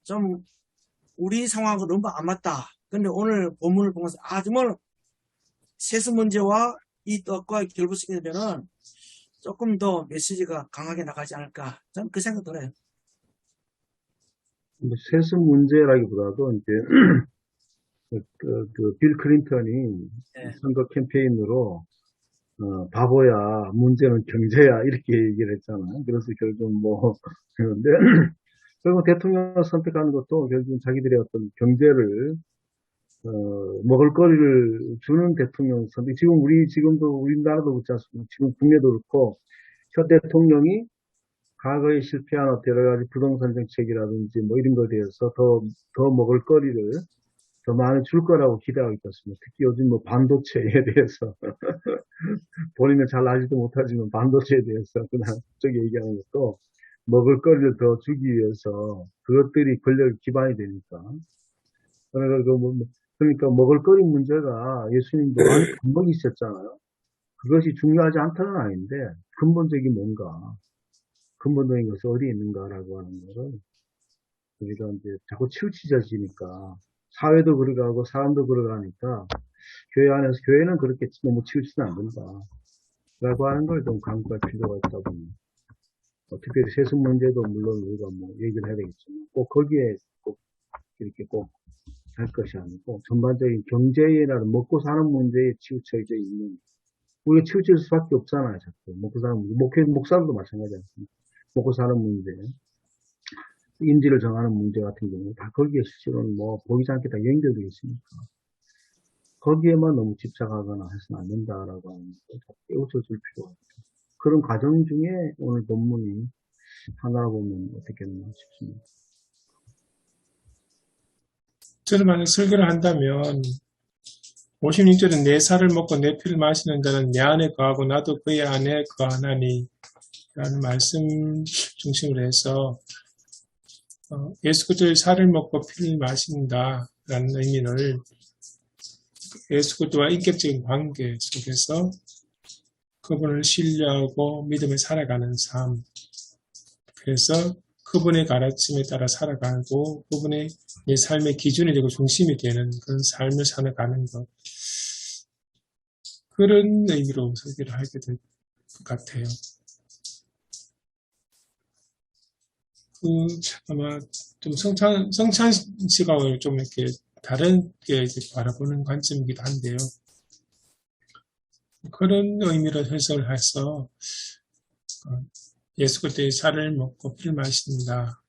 Speaker 8: 좀 우리 상황하고 너무 안 맞다. 근데 오늘 본문을 보면서 정말 세습 문제와 이 떡과 결부시키면은 조금 더 메시지가 강하게 나가지 않을까. 저는 그 생각 들어요.
Speaker 2: 세습 문제라기보다도 이제 빌 클린턴이 선거 캠페인으로 바보야, 문제는 경제야 이렇게 얘기를 했잖아요. 그래서 결국 뭐 그런데 결국 대통령을 선택하는 것도 결국 자기들의 어떤 경제를 먹을거리를 주는 대통령 선택. 지금도 우리나라도 그렇지 않습니까? 지금 국내도 그렇고 현 대통령이 과거에 실패한 여러 가지 부동산 정책이라든지 뭐 이런 것에 대해서 더 먹을거리를 더 많이 줄 거라고 기대하고 있습니다. 특히 요즘 뭐 반도체에 대해서 본인은 잘 알지도 못하지만 반도체에 대해서 그냥 저기 얘기하는 것도 먹을거리를 더 주기 위해서 그것들이 권력 기반이 되니까. 그러니까 먹을거리 문제가 예수님도 많이 반복이 있었잖아요. 그것이 중요하지 않다는 아닌데 근본적인 뭔가 근본적인 것이 어디에 있는가라고 하는 거를 우리가 이제 자꾸 치우치져지니까 사회도 그러가고 사람도 그러가니까 교회는 그렇게 너무 치우치면 안 된다. 라고 하는 걸 좀 강조할 필요가 있다 보니 특별히 세습 문제도 물론 우리가 뭐 얘기를 해야 되겠지만 꼭 거기에 꼭 이렇게 꼭 할 것이 아니고 전반적인 경제라는 먹고 사는 문제에 치우쳐져 있는 우리가 치우칠 수밖에 없잖아요. 자꾸 먹고 사는 문제. 목사들도 마찬가지 않습니까? 먹고 사는 문제, 인지를 정하는 문제 같은 경우 다 거기에 실제로는 뭐 보이지 않게 다 연결되어 있으니까 거기에만 너무 집착하거나 해서는 안 된다라고 하는 것을 깨우쳐 줄 필요가 있다. 그런 과정 중에 오늘 본문이 하나 보면 어떻겠나 싶습니다.
Speaker 1: 저는 만약 설교를 한다면 56절은 내 살을 먹고 내 피를 마시는 자는 내 안에 거하고 나도 그의 안에 거하나니 라는 말씀 중심으로 해서 예수 그리스도의 살을 먹고 피를 마신다라는 의미를 예수 그리스도와 인격적인 관계 속에서 그분을 신뢰하고 믿음에 살아가는 삶, 그래서 그분의 가르침에 따라 살아가고 그분의 내 삶의 기준이 되고 중심이 되는 그런 삶을 살아가는 것, 그런 의미로 설교를 하게 될 것 같아요. 아마 좀 성찬 씨가 좀 이렇게 다르게 바라보는 관점이기도 한데요. 그런 의미로 해석을 해서 예수 그리스도의 살을 먹고 피를 마신다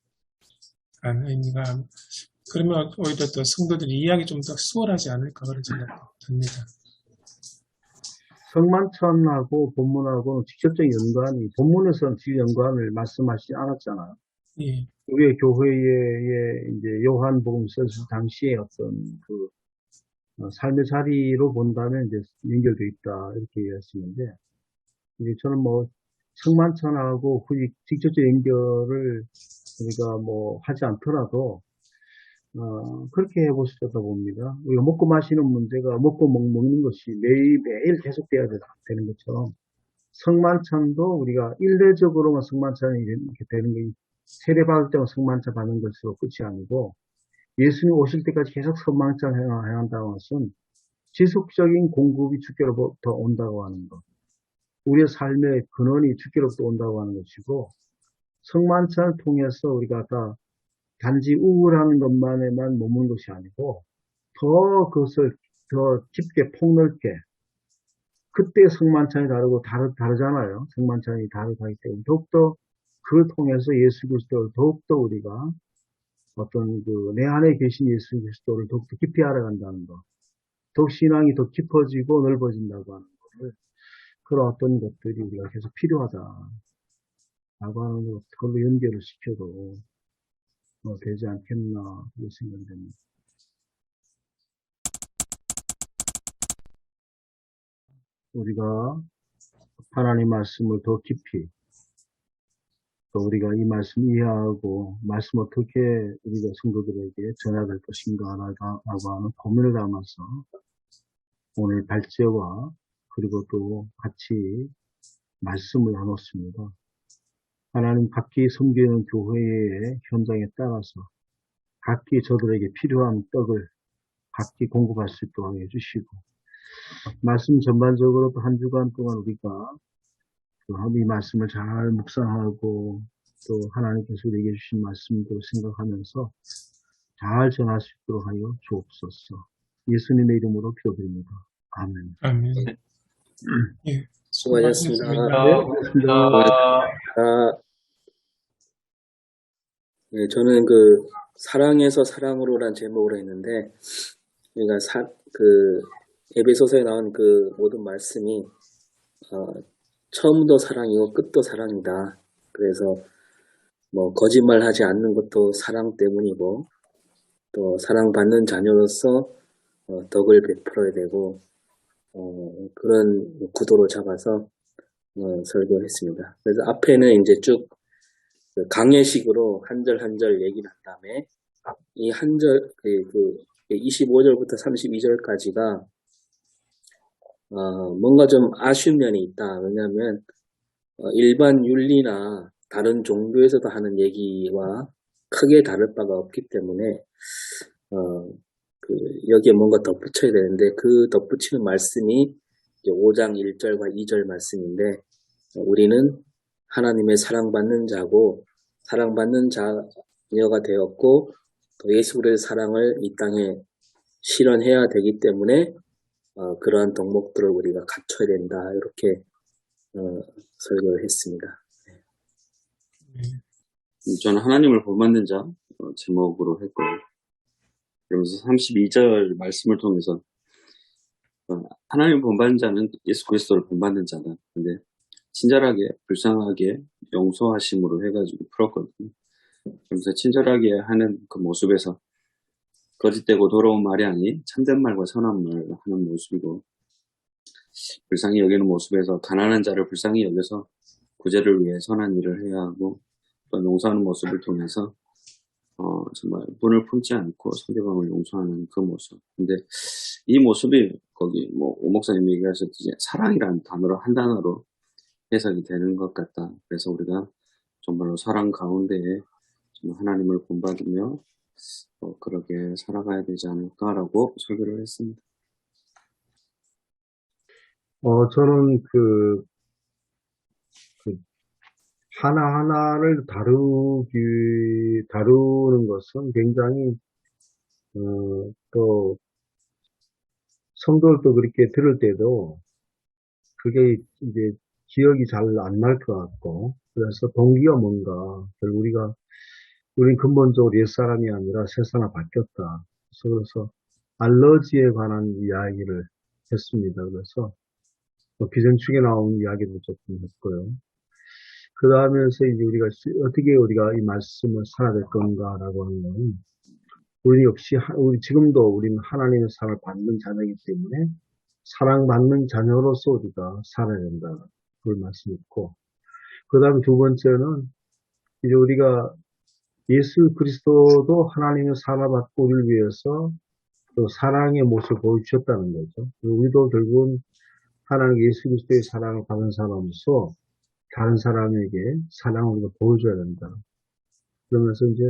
Speaker 1: 라는 의미가, 그러면 오히려 또 성도들이 이해하기 좀 더 수월하지 않을까 그런 생각이 듭니다.
Speaker 2: 성만찬하고 본문하고는 직접적인 연관이, 본문에서는 직접 연관을 말씀하시지 않았잖아요.
Speaker 1: 예.
Speaker 2: 우리의 교회의 이제 요한복음 썼을 당시에 어떤 그 삶의 자리로 본다면 이제 연결되어 있다 이렇게 이해했었는데, 이제 저는 뭐 성만찬하고 굳이 직접적 연결을 우리가 뭐 하지 않더라도 그렇게 해볼 수 있다 봅니다. 우리가 먹고 마시는 문제가 먹고 먹는 것이 매일 계속돼야 되는 것처럼 성만찬도 우리가 일례적으로만 성만찬이 이렇게 되는 게 세례받을 때만 성만찬 받는 것으로 끝이 아니고 예수님 오실 때까지 계속 성만찬 해야 한다는 것은 지속적인 공급이 주께로부터 온다고 하는 것, 우리의 삶의 근원이 주께로부터 온다고 하는 것이고 성만찬을 통해서 우리가 다 단지 우울한 것만에만 머무는 것이 아니고 더 그것을 더 깊게 폭넓게 그때 성만찬이 다르고 다르잖아요. 성만찬이 다르기 때문에 더욱더 그걸 통해서 예수 그리스도를 더욱더 우리가 어떤 그 내 안에 계신 예수 그리스도를 더욱더 깊이 알아간다는 것, 더욱 신앙이 더 깊어지고 넓어진다고 하는 것을 그런 어떤 것들이 우리가 계속 필요하다라고 하는 것, 그걸로 연결을 시켜도 되지 않겠나 그런 생각이 듭니다. 우리가 하나님 말씀을 더 깊이 또 우리가 이 말씀 이해하고 말씀 어떻게 우리가 성도들에게 전해야 될 것인가라고 하는 고민을 담아서 오늘 발제와 그리고 또 같이 말씀을 나눴습니다. 하나님 각기 섬기는 교회의 현장에 따라서 각기 저들에게 필요한 떡을 각기 공급할 수 있도록 해주시고 말씀 전반적으로 또 한 주간 동안 우리가 이 말씀을 잘 묵상하고 또 하나님께서 우리에게 주신 말씀도 생각하면서 잘 전할 수 있도록 하여 주옵소서. 예수님의 이름으로 기도드립니다. 아멘.
Speaker 1: 아멘. 예,
Speaker 4: 수고하셨습니다.
Speaker 2: 고맙습니다.
Speaker 4: 네, 저는 그 사랑에서 사랑으로란 제목으로 했는데, 그러니까 에베소서에 나온 그 모든 말씀이 처음도 사랑이고 끝도 사랑이다. 그래서 뭐 거짓말하지 않는 것도 사랑 때문이고, 또 사랑받는 자녀로서 덕을 베풀어야 되고, 그런 구도로 잡아서 설교했습니다. 그래서 앞에는 이제 쭉 강해식으로 한 절 한 절 얘기를 한 다음에 이 한 절, 25절부터 32절까지가 뭔가 좀 아쉬운 면이 있다. 왜냐하면 일반 윤리나 다른 종교에서도 하는 얘기와 크게 다를 바가 없기 때문에 여기에 뭔가 덧붙여야 되는데 그 덧붙이는 말씀이 이제 5장 1절과 2절 말씀인데 우리는 하나님의 사랑받는 자고 사랑받는 자녀가 되었고 또 예수 그리스도의 사랑을 이 땅에 실현해야 되기 때문에 그러한 덕목들을 우리가 갖춰야 된다. 이렇게 설교를 했습니다.
Speaker 6: 저는 하나님을 본받는 자 제목으로 했고요. 그러면서 32절 말씀을 통해서 하나님을 본받는 자는 예수 그리스도를 본받는 자다. 근데 친절하게 불쌍하게 용서하심으로 해가지고 풀었거든요. 그러면서 친절하게 하는 그 모습에서 거짓되고 더러운 말이 아닌 참된 말과 선한 말을 하는 모습이고 불쌍히 여기는 모습에서 가난한 자를 불쌍히 여겨서 구제를 위해 선한 일을 해야 하고 또 용서하는 모습을 통해서 정말 분을 품지 않고 상대방을 용서하는 그 모습. 근데 이 모습이 거기 오 목사님이 얘기하셨듯이 사랑이라는 단어로 한 단어로 해석이 되는 것 같다. 그래서 우리가 정말로 사랑 가운데에 정말 하나님을 본받으며 그렇게 살아가야 되지 않을까라고 설교를 했습니다.
Speaker 2: 저는 하나하나를 다루는 것은 굉장히, 또, 성도들도 그렇게 들을 때도 그게 이제 기억이 잘 안 날 것 같고, 그래서 동기가 뭔가, 우린 근본적으로 옛사람이 아니라 새사람 바뀌었다. 그래서 알러지에 관한 이야기를 했습니다. 그래서 기생충에 나온 이야기도 조금 했고요. 그 다음에서 이제 어떻게 우리가 이 말씀을 살아야 될 건가라고 하면, 우리 역시, 지금도 우리는 하나님의 사랑을 받는 자녀이기 때문에, 사랑받는 자녀로서 우리가 살아야 된다. 그걸 말씀했고, 그 다음에 두 번째는, 이제 우리가 예수 그리스도도 하나님의 사랑을 받고 우리를 위해서 또 사랑의 모습을 보여주셨다는 거죠. 우리도 결국은 하나님 예수 그리스도의 사랑을 받은 사람으로서 다른 사람에게 사랑을 우리가 보여줘야 된다. 그러면서 이제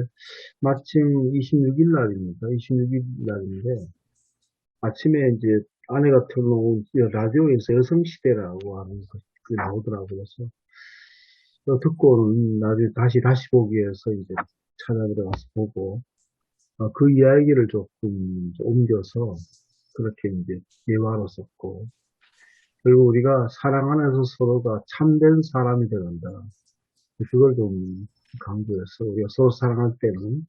Speaker 2: 마침 26일 날입니다. 26일 날인데 아침에 이제 아내가 틀어놓은 라디오에서 여성시대라고 하는 것이 나오더라고요. 그래서 또 듣고는 나중에 다시 보기 위해서 이제 찾아 들어가서 보고, 그 이야기를 조금 이제 옮겨서 그렇게 이제 예화로 썼고, 그리고 우리가 사랑 안에서 서로가 참된 사람이 되어간다. 그걸 좀 강조해서 우리가 서로 사랑할 때는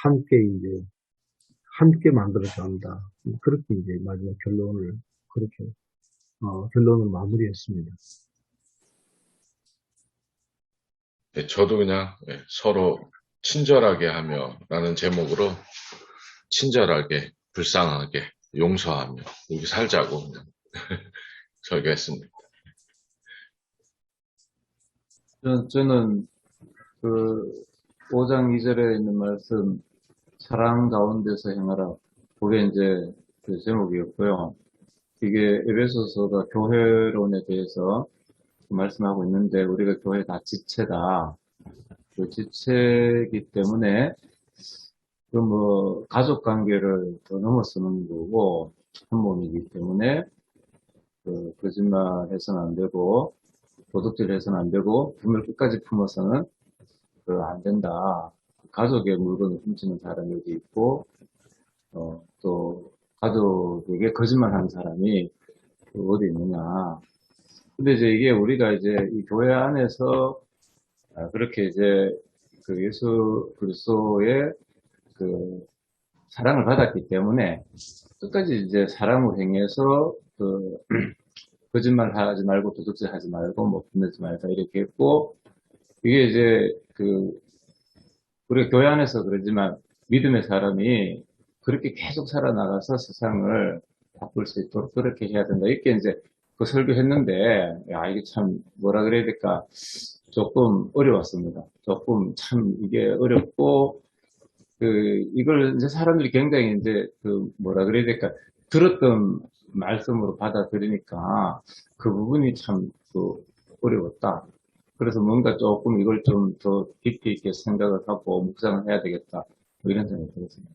Speaker 2: 함께 만들어져 한다. 그렇게 이제 마지막 결론을 마무리했습니다.
Speaker 5: 네, 저도 그냥 서로 친절하게 하며 라는 제목으로 친절하게, 불쌍하게, 용서하며 우리 살자고 그냥 설교했습니다.
Speaker 7: 저는 그 5장 2절에 있는 말씀, 사랑 가운데서 행하라. 그게 이제 그 제목이었고요. 이게 에베소서가 교회론에 대해서 말씀하고 있는데, 우리가 교회 다 지체다. 그 지체이기 때문에, 가족 관계를 더 넘어서는 거고, 한 몸이기 때문에, 거짓말 해서는 안 되고, 도둑질 해서는 안 되고, 품을 끝까지 품어서는 안 된다. 가족의 물건을 훔치는 사람이 여기 있고, 또 가족에게 거짓말하는 사람이 어디 있느냐. 근데 이제 이게 우리가 이제 이 교회 안에서 그렇게 이제 그 예수 그리스도의 그 사랑을 받았기 때문에 끝까지 이제 사랑으로 행해서 거짓말 하지 말고 도둑질 하지 말고 뭐 빛내지 말자 이렇게 했고, 이게 이제 우리가 교회 안에서 그러지만 믿음의 사람이 그렇게 계속 살아나가서 세상을 바꿀 수 있도록 그렇게 해야 된다. 이렇게 이제 설교했는데, 야, 이게 참 뭐라 그래야 될까? 조금 어려웠습니다. 조금 참 이게 어렵고, 이걸 이제 사람들이 굉장히 이제 뭐라 그래야 될까? 들었던 말씀으로 받아들이니까 그 부분이 참 어려웠다. 그래서 뭔가 조금 이걸 좀 더 깊이 있게 생각을 하고 묵상을 해야 되겠다. 뭐 이런 생각이 들었습니다.